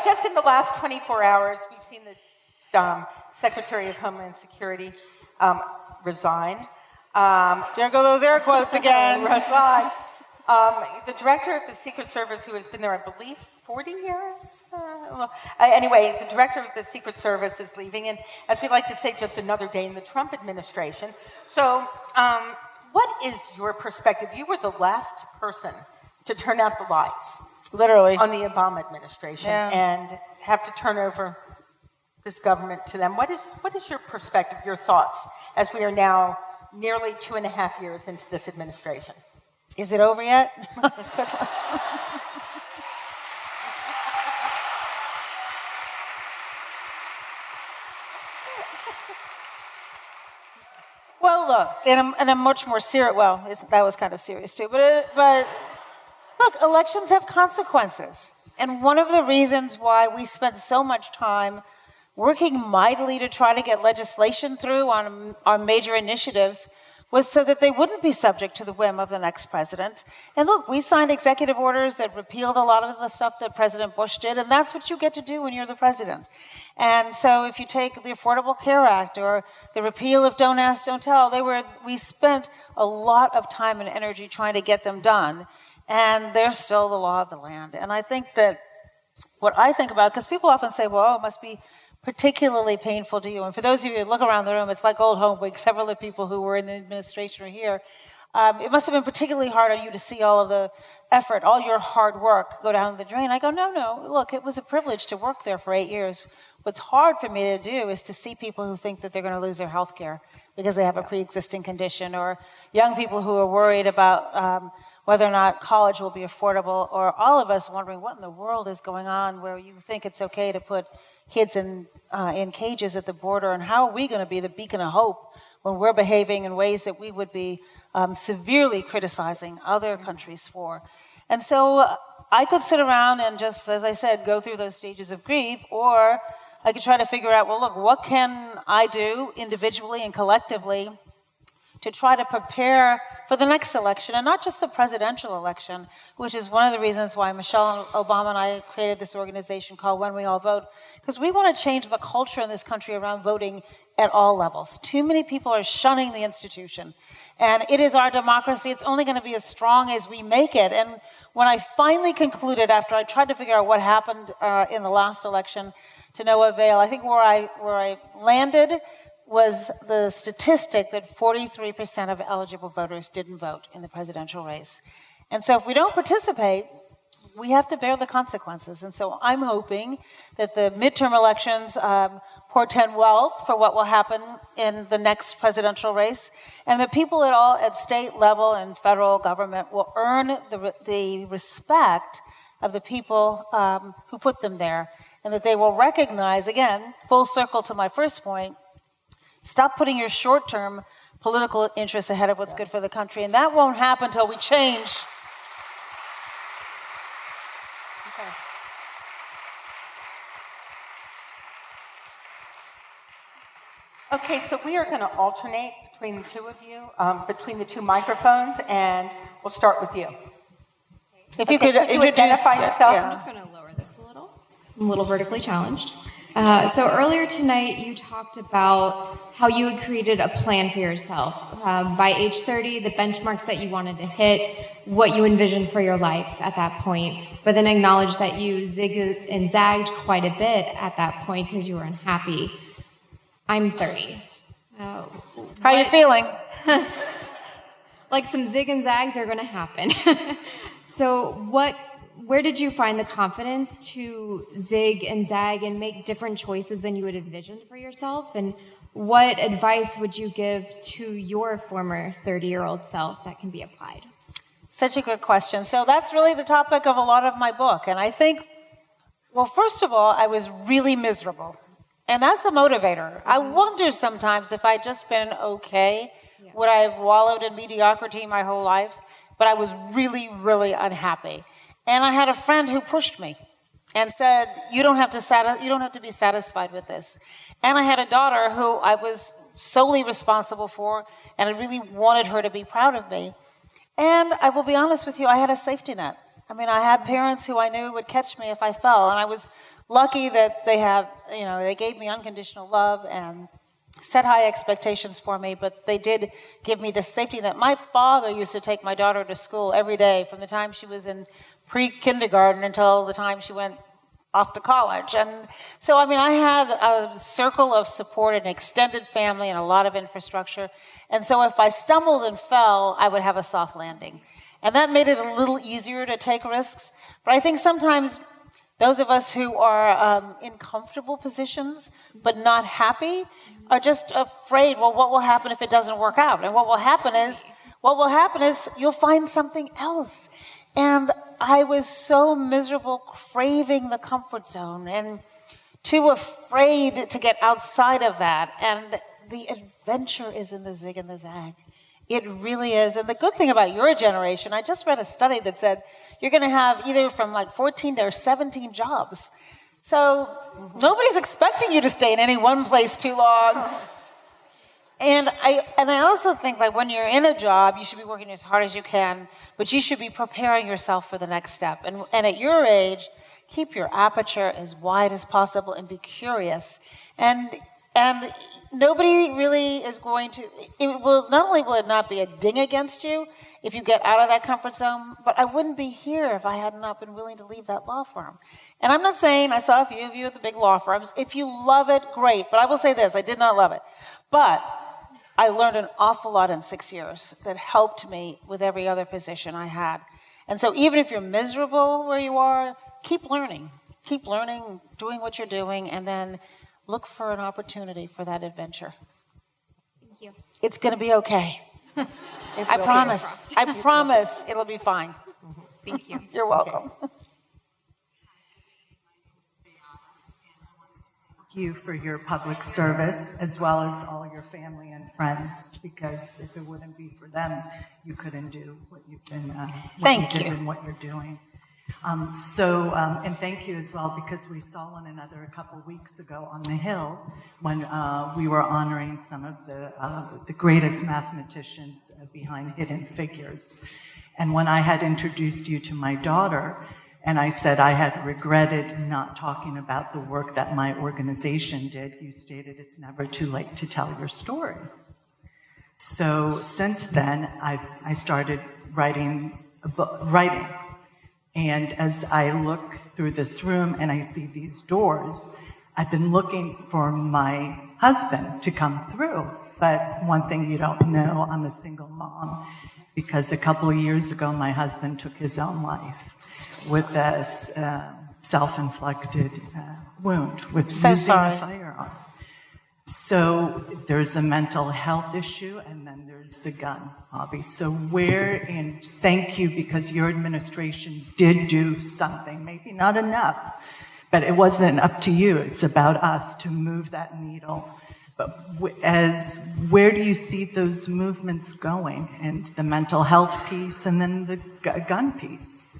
Just in the last 24 hours, we've seen the Secretary of Homeland Security resign. There go those air quotes again. Resign. The director of the Secret Service, who has been there, I believe, 40 years? Anyway, the director of the Secret Service is leaving, and as we like to say, just another day in the Trump administration. So what is your perspective? You were the last person to turn out the lights. Literally. On the Obama administration, and have to turn over this government to them. What is your perspective, your thoughts, as we are now nearly 2.5 years into this administration? Is it over yet? Well, look, in a much more serious, that was kind of serious too, but look, elections have consequences. And one of the reasons why we spent so much time working mightily to try to get legislation through on our major initiatives was so that they wouldn't be subject to the whim of the next president. And look, we signed executive orders that repealed a lot of the stuff that President Bush did, and that's what you get to do when you're the president. And so if you take the Affordable Care Act or the repeal of Don't Ask, Don't Tell, we spent a lot of time and energy trying to get them done, and they're still the law of the land. And I think that what I think about, because people often say, well, it must be particularly painful to you. And for those of you who look around the room, it's like old home week. Several of the people who were in the administration are here. It must have been particularly hard on you to see all of the effort, all your hard work go down the drain. I go, no, look, it was a privilege to work there for 8 years. What's hard for me to do is to see people who think that they're going to lose their health care because they have a pre-existing condition, or young people who are worried about whether or not college will be affordable, or all of us wondering what in the world is going on where you think it's okay to put kids in cages at the border, and how are we going to be the beacon of hope when we're behaving in ways that we would be severely criticizing other countries for. And so I could sit around and just, as I said, go through those stages of grief, or I could try to figure out, well, look, what can I do individually and collectively to try to prepare for the next election, and not just the presidential election, which is one of the reasons why Michelle Obama and I created this organization called When We All Vote, because we want to change the culture in this country around voting at all levels. Too many people are shunning the institution, and it is our democracy. It's only going to be as strong as we make it. And when I finally concluded, after I tried to figure out what happened in the last election to no avail, I think where I landed was the statistic that 43% of eligible voters didn't vote in the presidential race. And so if we don't participate, we have to bear the consequences. And so I'm hoping that the midterm elections portend well for what will happen in the next presidential race, and that people at state level and federal government will earn the respect of the people who put them there, and that they will recognize, again, full circle to my first point, stop putting your short-term political interests ahead of what's good for the country, and that won't happen until we change. Okay, so we are going to alternate between the two of you, between the two microphones, and we'll start with you. If you could introduce identify yourself. Yeah. I'm just going to lower this a little. I'm a little vertically challenged. So earlier tonight, you talked about how you had created a plan for yourself. By age 30, the benchmarks that you wanted to hit, what you envisioned for your life at that point, but then acknowledged that you zigged and zagged quite a bit at that point because you were unhappy. I'm 30. How are you feeling? Like some zig and zags are going to happen. So where did you find the confidence to zig and zag and make different choices than you had envisioned for yourself? And what advice would you give to your former 30-year-old self that can be applied? Such a good question. So that's really the topic of a lot of my book. And I think, well, first of all, I was really miserable. And that's a motivator. I wonder sometimes if I'd just been okay, would I have wallowed in mediocrity my whole life? But I was really, really unhappy. And I had a friend who pushed me and said, you don't have to be satisfied with this. And I had a daughter who I was solely responsible for, and I really wanted her to be proud of me. And I will be honest with you, I had a safety net. I mean, I had parents who I knew would catch me if I fell, and I was lucky that they gave me unconditional love and set high expectations for me, but they did give me this safety net. My father used to take my daughter to school every day from the time she was in pre-kindergarten until the time she went off to college. And so, I had a circle of support, an extended family, and a lot of infrastructure. And so if I stumbled and fell, I would have a soft landing. And that made it a little easier to take risks. But I think sometimes those of us who are in comfortable positions but not happy are just afraid, well, what will happen if it doesn't work out? And what will happen is you'll find something else. And I was so miserable, craving the comfort zone and too afraid to get outside of that. And the adventure is in the zig and the zag. It really is. And the good thing about your generation, I just read a study that said you're going to have either from like 14 to 17 jobs. So nobody's expecting you to stay in any one place too long. And I also think like when you're in a job, you should be working as hard as you can, but you should be preparing yourself for the next step. And at your age, keep your aperture as wide as possible and be curious. And nobody really is going to, not only will it not be a ding against you if you get out of that comfort zone, but I wouldn't be here if I had not been willing to leave that law firm. And I'm not saying, I saw a few of you at the big law firms, if you love it, great. But I will say this, I did not love it. But I learned an awful lot in 6 years that helped me with every other position I had. And so even if you're miserable where you are, keep learning, doing what you're doing, and then look for an opportunity for that adventure. Thank you. It's going to be okay. I promise. I promise it'll be fine. Thank you. You're welcome. Thank you for your public service, as well as all your family and friends, because if it wouldn't be for them, you couldn't do what you've been Thank you. and what you're doing. And thank you as well, because we saw one another a couple weeks ago on the Hill when we were honoring some of the greatest mathematicians behind Hidden Figures. And when I had introduced you to my daughter, and I said I had regretted not talking about the work that my organization did, you stated it's never too late to tell your story. So since then, I started writing a book, and as I look through this room and I see these doors, I've been looking for my husband to come through. But one thing you don't know, I'm a single mom, because a couple of years ago, my husband took his own life with a self-inflicted wound, with using a firearm. So there's a mental health issue, and then there's the gun hobby. So and thank you, because your administration did do something, maybe not enough, but it wasn't up to you. It's about us to move that needle. But where do you see those movements going, and the mental health piece and then the gun piece?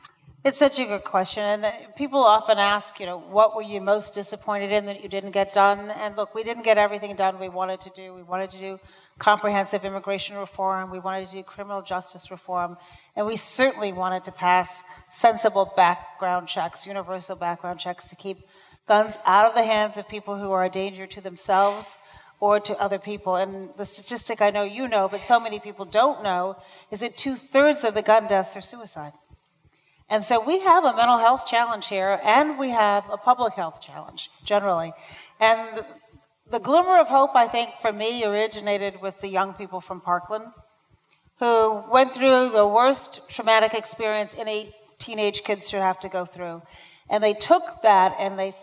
It's such a good question, and people often ask, what were you most disappointed in that you didn't get done? And look, we didn't get everything done we wanted to do. We wanted to do comprehensive immigration reform. We wanted to do criminal justice reform. And we certainly wanted to pass sensible background checks, universal background checks, to keep guns out of the hands of people who are a danger to themselves or to other people. And the statistic I know you know, but so many people don't know, is that 2/3 of the gun deaths are suicide. And so we have a mental health challenge here, and we have a public health challenge, generally. And the glimmer of hope, I think, for me, originated with the young people from Parkland, who went through the worst traumatic experience any teenage kids should have to go through. And they took that and they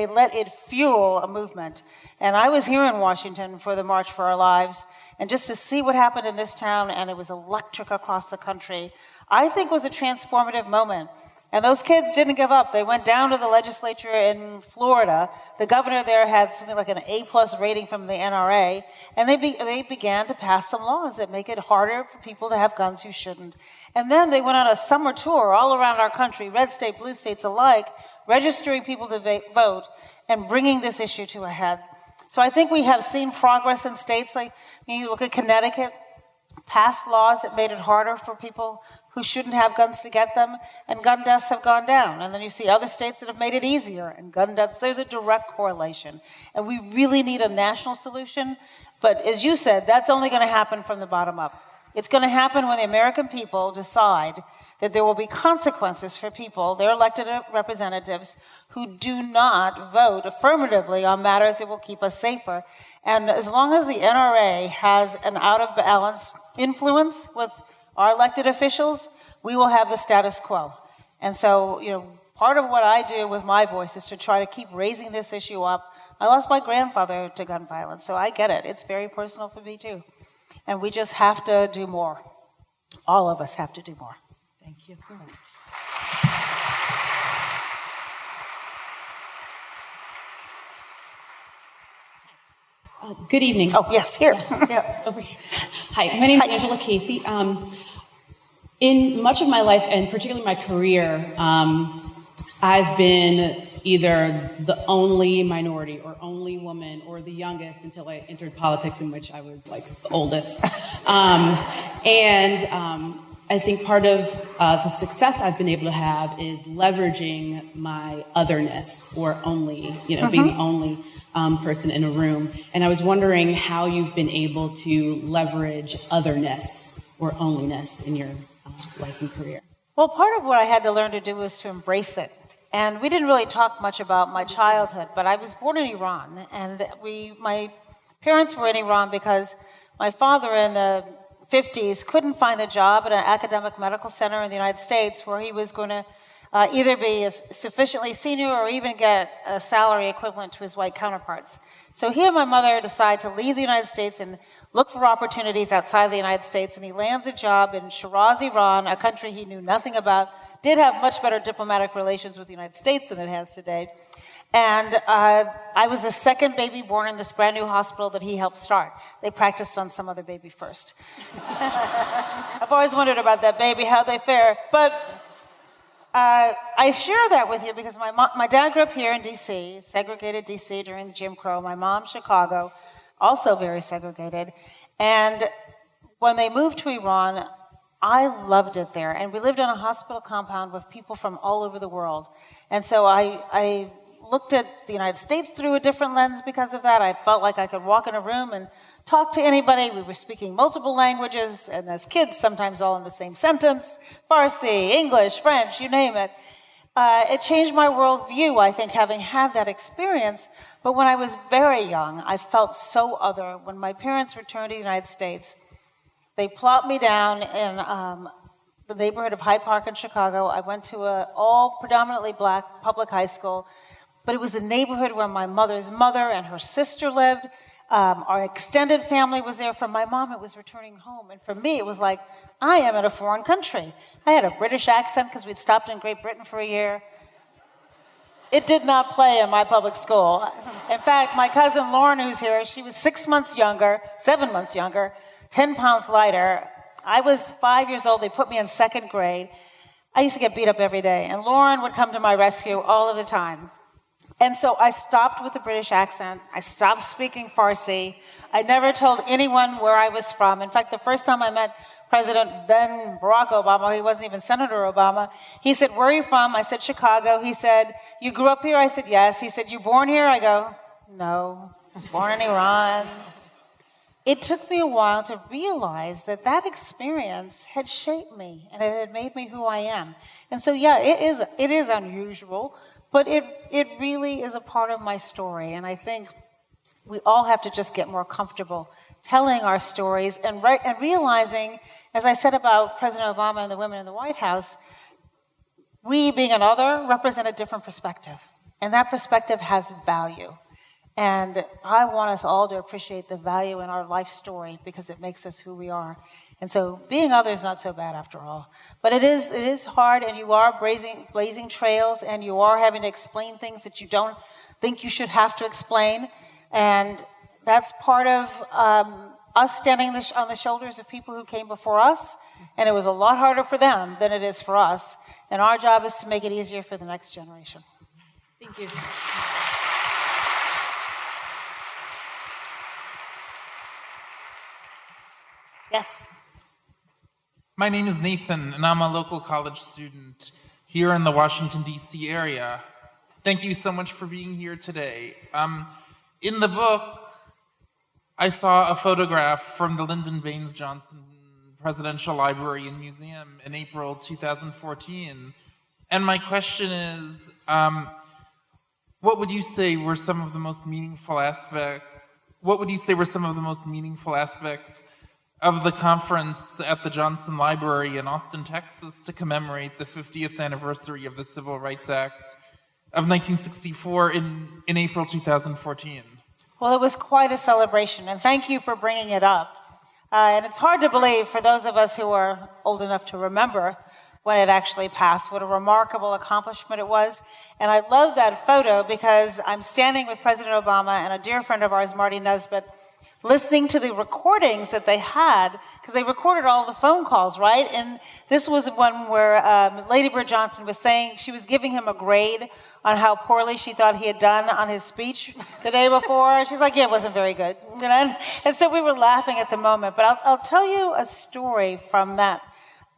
let it fuel a movement. And I was here in Washington for the March for Our Lives, and just to see what happened in this town, and it was electric across the country, I think was a transformative moment. And those kids didn't give up. They went down to the legislature in Florida. The governor there had something like an A+ rating from the NRA, and they began to pass some laws that make it harder for people to have guns who shouldn't. And then they went on a summer tour all around our country, red state, blue states alike, registering people to vote and bringing this issue to a head. So I think we have seen progress in states like, you look at Connecticut, passed laws that made it harder for people who shouldn't have guns to get them, and gun deaths have gone down. And then you see other states that have made it easier, and gun deaths, there's a direct correlation. And we really need a national solution, but as you said, that's only going to happen from the bottom up. It's going to happen when the American people decide that there will be consequences for people, their elected representatives, who do not vote affirmatively on matters that will keep us safer. And as long as the NRA has an out-of-balance influence with our elected officials, we will have the status quo. And so, part of what I do with my voice is to try to keep raising this issue up. I lost my grandfather to gun violence, so I get it. It's very personal for me, too. And we just have to do more. All of us have to do more. Thank you. Good evening. Oh, yes, here. Yeah, over here. Hi, my name is Angela Casey. In much of my life, and particularly my career, I've been either the only minority or only woman or the youngest until I entered politics, in which I was like the oldest. I think part of the success I've been able to have is leveraging my otherness, or only, being the only person in a room. And I was wondering how you've been able to leverage otherness or onlyness in your life and career. Well, part of what I had to learn to do was to embrace it. And we didn't really talk much about my childhood, but I was born in Iran, and my parents were in Iran because my father in the 50s couldn't find a job at an academic medical center in the United States where he was going to either be sufficiently senior or even get a salary equivalent to his white counterparts. So he and my mother decide to leave the United States and look for opportunities outside the United States, and he lands a job in Shiraz, Iran, a country he knew nothing about, did have much better diplomatic relations with the United States than it has today. And I was the second baby born in this brand new hospital that he helped start. They practiced on some other baby first. I've always wondered about that baby, how they fare. But I share that with you because my dad grew up here in D.C., segregated D.C. during Jim Crow. My mom, Chicago, also very segregated. And when they moved to Iran, I loved it there. And we lived in a hospital compound with people from all over the world. And so I looked at the United States through a different lens because of that. I felt like I could walk in a room and talk to anybody. We were speaking multiple languages, and as kids, sometimes all in the same sentence. Farsi, English, French, you name it. It changed my worldview, I think, having had that experience. But when I was very young, I felt so other. When my parents returned to the United States, they plopped me down in the neighborhood of Hyde Park in Chicago. I went to an all predominantly black public high school, but it was a neighborhood where my mother's mother and her sister lived. Our extended family was there. For my mom, it was returning home. And for me, it was like, I am in a foreign country. I had a British accent because we'd stopped in Great Britain for a year. It did not play in my public school. In fact, my cousin Lauren, who's here, she was 7 months younger, 10 pounds lighter. I was 5 years old. They put me in second grade. I used to get beat up every day. And Lauren would come to my rescue all of the time. And so I stopped with the British accent. I stopped speaking Farsi. I never told anyone where I was from. In fact, the first time I met President then Barack Obama, he wasn't even Senator Obama, he said, "Where are you from?" I said, "Chicago." He said, "You grew up here?" I said, "Yes." He said, "You born here?" I go, "No, I was born in Iran." It took me a while to realize that that experience had shaped me and it had made me who I am. And so, yeah, it is unusual, but it really is a part of my story. And I think we all have to just get more comfortable telling our stories and realizing, as I said about President Obama and the women in the White House, we, being another, represent a different perspective. And that perspective has value. And I want us all to appreciate the value in our life story because it makes us who we are. And so being other is not so bad after all. But it is hard, and you are blazing trails, and you are having to explain things that you don't think you should have to explain. And that's part of us standing on the shoulders of people who came before us. And it was a lot harder for them than it is for us. And our job is to make it easier for the next generation. Thank you. Yes. My name is Nathan, and I'm a local college student here in the Washington, D.C. area. Thank you so much for being here today. In the book, I saw a photograph from the Lyndon Baines Johnson Presidential Library and Museum in April 2014. And my question is, what would you say were some of the most meaningful aspects of the conference at the Johnson Library in Austin, Texas, to commemorate the 50th anniversary of the Civil Rights Act of 1964 in April 2014? Well, it was quite a celebration, and thank you for bringing it up. And it's hard to believe, for those of us who are old enough to remember when it actually passed, what a remarkable accomplishment it was. And I love that photo because I'm standing with President Obama and a dear friend of ours, Marty Nesbitt, listening to the recordings that they had, because they recorded all the phone calls, right? And this was one where Lady Bird Johnson was saying, she was giving him a grade on how poorly she thought he had done on his speech the day before. She's like, yeah, it wasn't very good. You know? And so we were laughing at the moment. But I'll tell you a story from that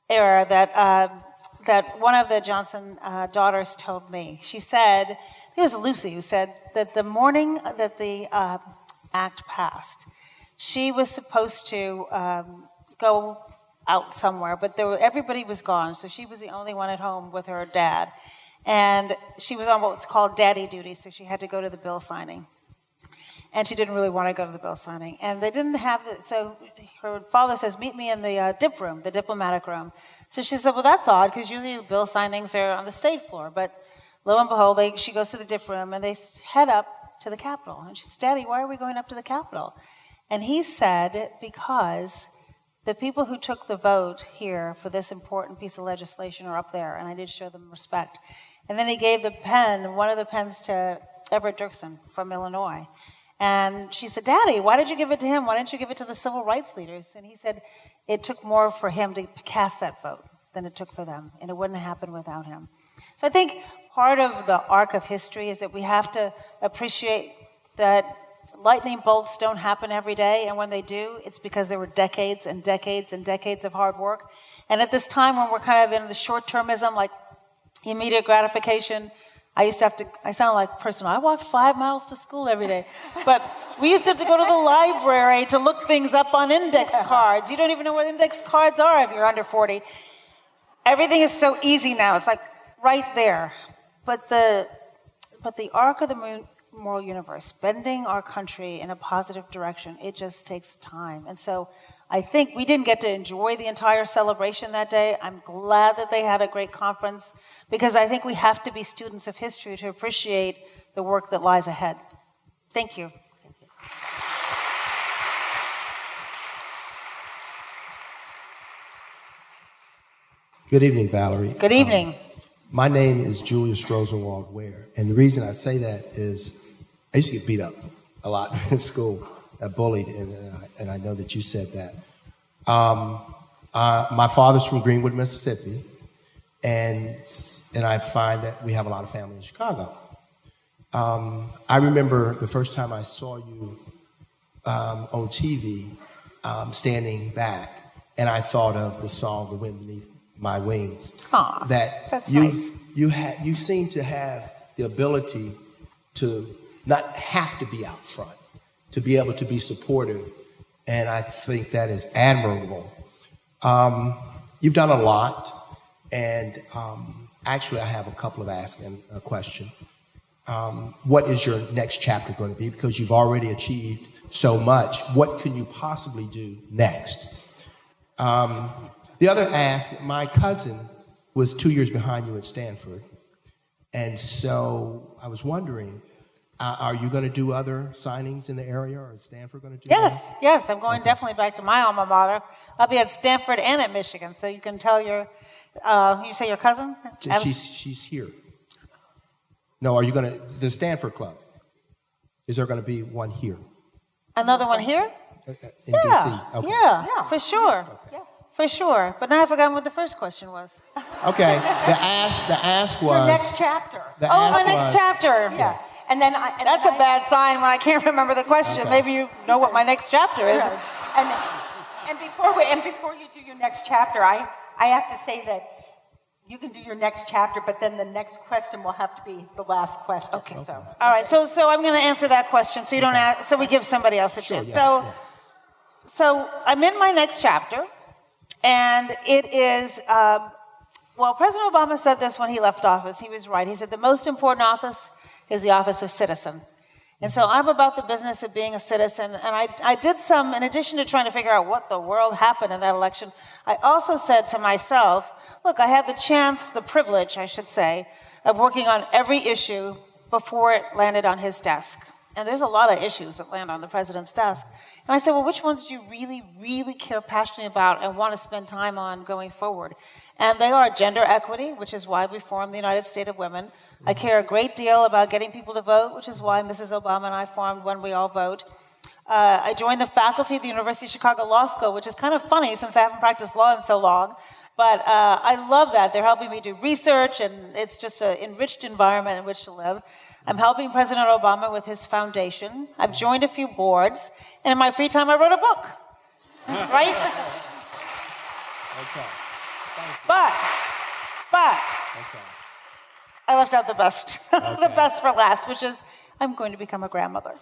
era that one of the Johnson daughters told me. She said, it was Lucy who said that the morning that the act passed, she was supposed to go out somewhere, but everybody was gone, so she was the only one at home with her dad. And she was on what's called daddy duty, so she had to go to the bill signing. And she didn't really want to go to the bill signing. And they didn't have it, so her father says, meet me in the dip room, the diplomatic room. So she said, well, that's odd, because usually bill signings are on the state floor. But lo and behold, she goes to the dip room, and they head up to the Capitol. And she says, Daddy, why are we going up to the Capitol? And he said, because the people who took the vote here for this important piece of legislation are up there, and I did show them respect. And then he gave one of the pens to Everett Dirksen from Illinois. And she said, Daddy, why did you give it to him? Why didn't you give it to the civil rights leaders? And he said, it took more for him to cast that vote than it took for them, and it wouldn't have happened without him. So I think part of the arc of history is that we have to appreciate that lightning bolts don't happen every day, and when they do, it's because there were decades and decades and decades of hard work. And at this time when we're kind of in the short-termism, like immediate gratification, I sound like a person, I walked 5 miles to school every day. But we used to have to go to the library to look things up on index cards. You don't even know what index cards are if you're under 40. Everything is so easy now. It's like right there. But the arc of the moral universe, bending our country in a positive direction, it just takes time. And so I think we didn't get to enjoy the entire celebration that day. I'm glad that they had a great conference, because I think we have to be students of history to appreciate the work that lies ahead. Thank you. Good evening, Valerie. Good evening. My name is Julius Rosenwald Ware, and the reason I say that is I used to get beat up a lot in school, bullied, and I know that you said that. My father's from Greenwood, Mississippi, and I find that we have a lot of family in Chicago. I remember the first time I saw you on TV, standing back, and I thought of the song "The Wind Beneath My Wings." Aw, that's nice. You seem to have the ability to not have to be out front, to be able to be supportive, and I think that is admirable. You've done a lot, and actually I have a couple of asking a question. What is your next chapter going to be? Because you've already achieved so much. What can you possibly do next? The other ask, my cousin was 2 years behind you at Stanford, and so I was wondering, are you going to do other signings in the area, or is Stanford going to do that? Yes, I'm going definitely back to my alma mater. I'll be at Stanford and at Michigan, so you can tell you say your cousin? She's here. No, are you going to, the Stanford Club, is there going to be one here? Another one here? In DC? Okay. Yeah, for sure. Okay. For sure. But now I've forgotten what the first question was. Okay, the ask was... The next chapter. My next chapter. Yes. And then that's a bad sign when I can't remember the question. Okay. Maybe you know what my next chapter is. And before you do your next chapter, I have to say that you can do your next chapter, but then the next question will have to be the last question. Okay. So, all right. So I'm going to answer that question. So you don't ask, so we give somebody else a chance. Yes. So I'm in my next chapter, and it is. Well, President Obama said this when he left office. He was right. He said the most important office is the office of citizen. And so I'm about the business of being a citizen. And I did some, in addition to trying to figure out what the world happened in that election, I also said to myself, look, I had the chance, the privilege, I should say, of working on every issue before it landed on his desk. And there's a lot of issues that land on the president's desk. And I said, well, which ones do you really, really care passionately about and want to spend time on going forward? And they are gender equity, which is why we formed the United States of Women. I care a great deal about getting people to vote, which is why Mrs. Obama and I formed When We All Vote. I joined the faculty at the University of Chicago Law School, which is kind of funny since I haven't practiced law in so long. But I love that. They're helping me do research, and it's just an enriched environment in which to live. I'm helping President Obama with his foundation. I've joined a few boards, and in my free time, I wrote a book. Right? Okay. But I left out the best, the best for last, which is I'm going to become a grandmother.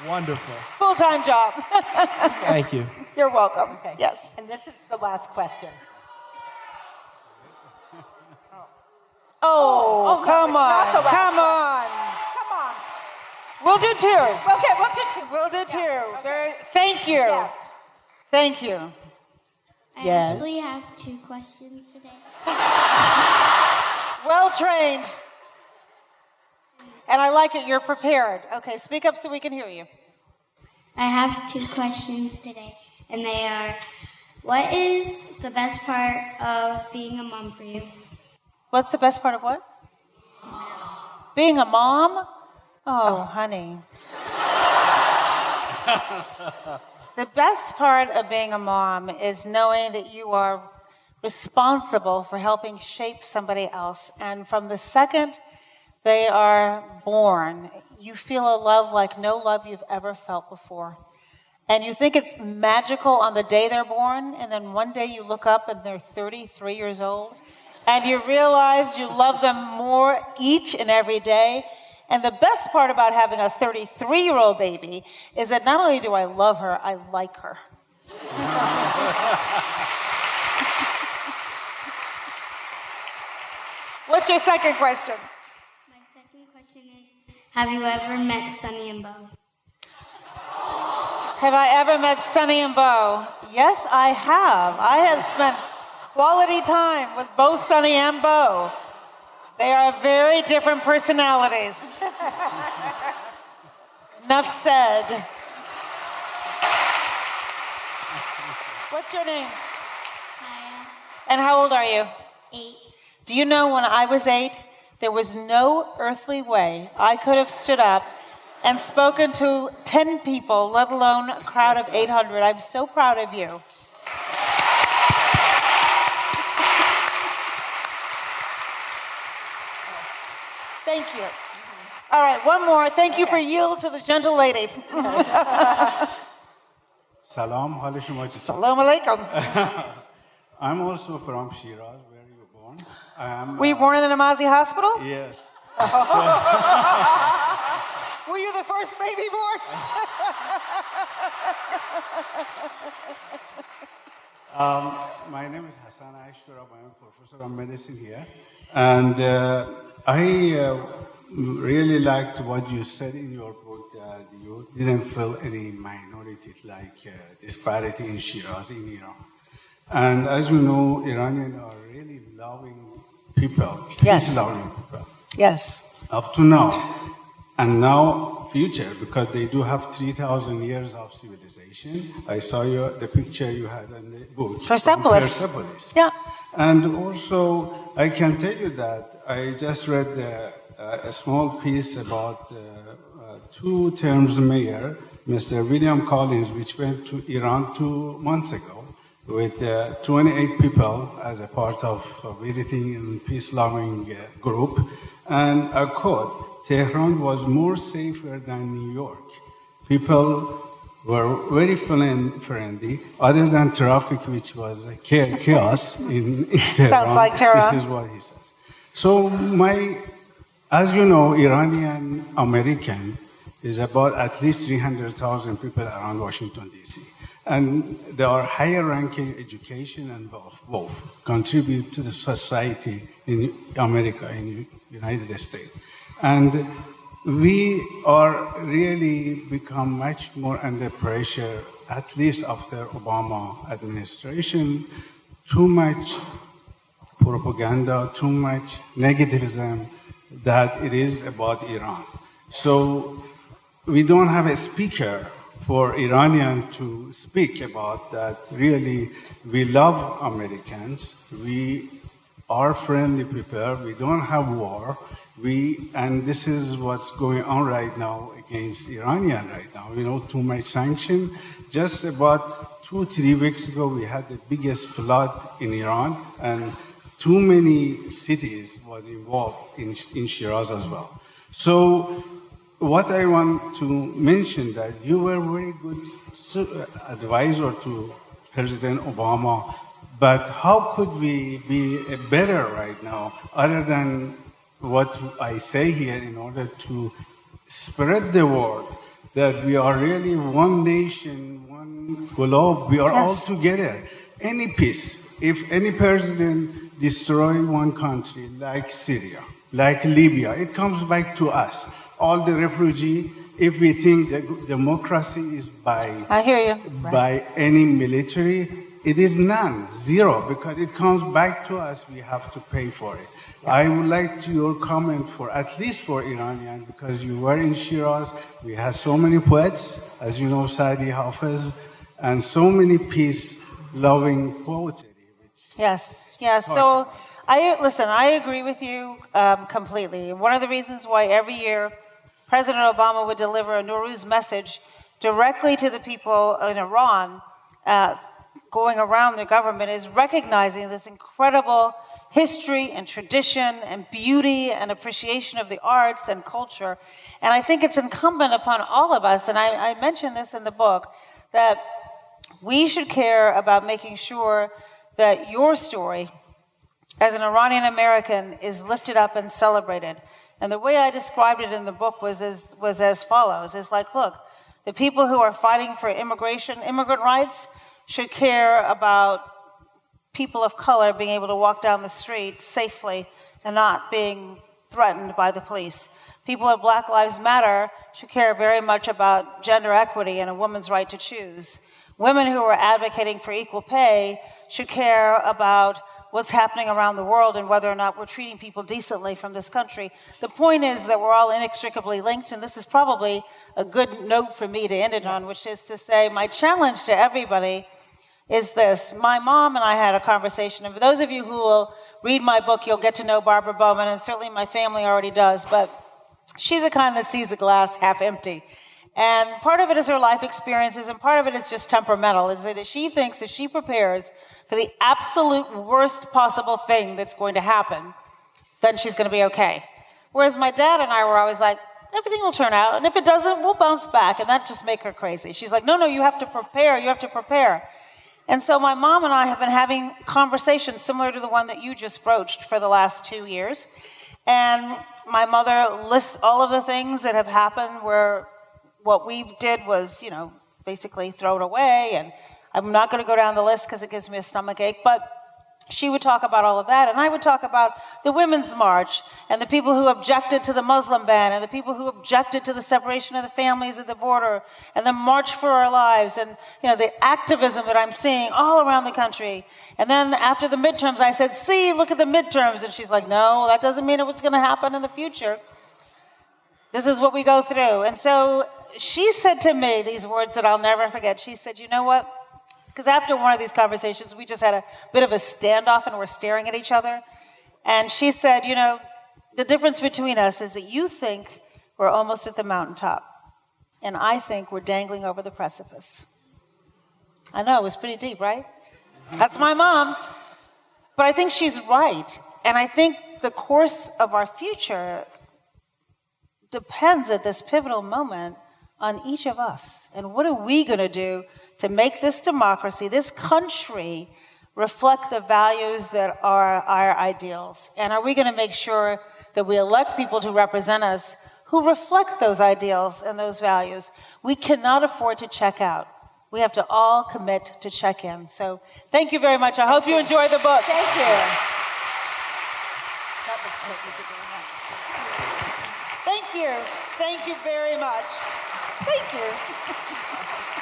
Wonderful. Full-time job. Thank you. You're welcome. Okay. Yes. And this is the last question. Oh, come on. Come on. Come on. We'll do two. Okay, we'll do two. We'll do two. Yeah, okay. Thank you. Yes. Thank you. I Yes. actually have 2 questions today. Well trained. And I like it. You're prepared. Okay, speak up so we can hear you. I have 2 questions today, and they are, what is the best part of being a mom for you? What's the best part of what? Being a mom? Oh, honey. The best part of being a mom is knowing that you are responsible for helping shape somebody else. And from the second they are born, you feel a love like no love you've ever felt before. And you think it's magical on the day they're born, and then one day you look up and they're 33 years old, and you realize you love them more each and every day. And the best part about having a 33-year-old baby is that not only do I love her, I like her. What's your second question? My second question is, have you ever met Sonny and Bo? Have I ever met Sonny and Bo? Yes, I have. I have spent quality time with both Sonny and Bo. They are very different personalities. Enough said. What's your name? Maya. And how old are you? 8. Do you know when I was 8, there was no earthly way I could have stood up and spoken to 10 people, let alone a crowd of 800. I'm so proud of you. Thank you. All right, one more. Thank you for yield to the gentle lady. Salam, حال شما چطور؟ Salam alaikum. I'm also from Shiraz, where you were born. Were you born in the Namazi hospital? Yes. Were you the first baby born? My name is Hassan Aishtura. I'm a professor of medicine here. And I really liked what you said in your book, that you didn't feel any minority, like disparity in Shiraz, in Iran. And as you know, Iranians are really loving people, Yes. peace-loving people. Yes. Up to now, and now future, because they do have 3,000 years of civilization. I saw the picture you had in the book. Persepolis. Persepolis. Yeah. And also, I can tell you that I just read a small piece about two terms mayor, Mr. William Collins, which went to Iran 2 months ago with 28 people as a part of visiting a peace-loving group. And I quote, Tehran was more safer than New York. People were very friendly, other than traffic, which was chaos in Tehran. Sounds like Tehran. This is what he says. So as you know, Iranian American is about at least 300,000 people around Washington, D.C. And there are higher ranking education and both contribute to the society in America, in the United States. And we are really become much more under pressure, at least after Obama administration. Too much propaganda, too much negativism that it is about Iran. So we don't have a speaker for Iranian to speak about that. Really, we love Americans. We are friendly people. We don't have war. And this is what's going on right now against Iranian right now. Too much sanction. Just about 2-3 weeks ago, we had the biggest flood in Iran, and too many cities was involved in Shiraz as well. So what I want to mention that you were very good advisor to President Obama, but how could we be better right now other than what I say here in order to spread the word that we are really one nation, one globe, we are all together. Any peace, if any president destroy one country like Syria, like Libya, it comes back to us. All the refugee, if we think that democracy is I hear you. by any military, it is none, zero, because it comes back to us, we have to pay for it. I would like your comment for, at least for Iranian, because you were in Shiraz, we have so many poets, as you know, Saadi Hafiz, and so many peace-loving poetry. Yes. So, I agree with you completely. One of the reasons why every year President Obama would deliver a Nowruz message directly to the people in Iran, going around their government, is recognizing this incredible history and tradition and beauty and appreciation of the arts and culture. And I think it's incumbent upon all of us, and I mentioned this in the book, that we should care about making sure that your story as an Iranian American is lifted up and celebrated. And the way I described it in the book was as follows. It's like, look, the people who are fighting for immigrant rights should care about people of color being able to walk down the street safely and not being threatened by the police. People of Black Lives Matter should care very much about gender equity and a woman's right to choose. Women who are advocating for equal pay should care about what's happening around the world and whether or not we're treating people decently from this country. The point is that we're all inextricably linked, and this is probably a good note for me to end it on, which is to say my challenge to everybody is this. My mom and I had a conversation, and for those of you who will read my book, you'll get to know Barbara Bowman, and certainly my family already does, but she's the kind that sees the glass half empty. And part of it is her life experiences, and part of it is just temperamental, is that she thinks if she prepares for the absolute worst possible thing that's going to happen, then she's going to be okay. Whereas my dad and I were always like, everything will turn out, and if it doesn't, we'll bounce back, and that just make her crazy. She's like, no, you have to prepare, you have to prepare. And so my mom and I have been having conversations similar to the one that you just broached for the last 2 years. And my mother lists all of the things that have happened where what we did was, basically throw it away. And I'm not going to go down the list because it gives me a stomach ache, but she would talk about all of that. And I would talk about the Women's March and the people who objected to the Muslim ban and the people who objected to the separation of the families at the border and the March for Our Lives and, the activism that I'm seeing all around the country. And then after the midterms, I said, see, look at the midterms. And she's like, no, that doesn't mean what's going to happen in the future. This is what we go through. And so she said to me these words that I'll never forget. She said, you know what? Because after one of these conversations, we just had a bit of a standoff and we're staring at each other. And she said, the difference between us is that you think we're almost at the mountaintop. And I think we're dangling over the precipice. I know, it was pretty deep, right? That's my mom. But I think she's right. And I think the course of our future depends at this pivotal moment on each of us. And what are we going to do to make this democracy, this country, reflect the values that are our ideals? And are we going to make sure that we elect people to represent us who reflect those ideals and those values? We cannot afford to check out. We have to all commit to check in. So thank you very much. I hope you enjoy the book. Thank you. Thank you. Thank you very much. Thank you.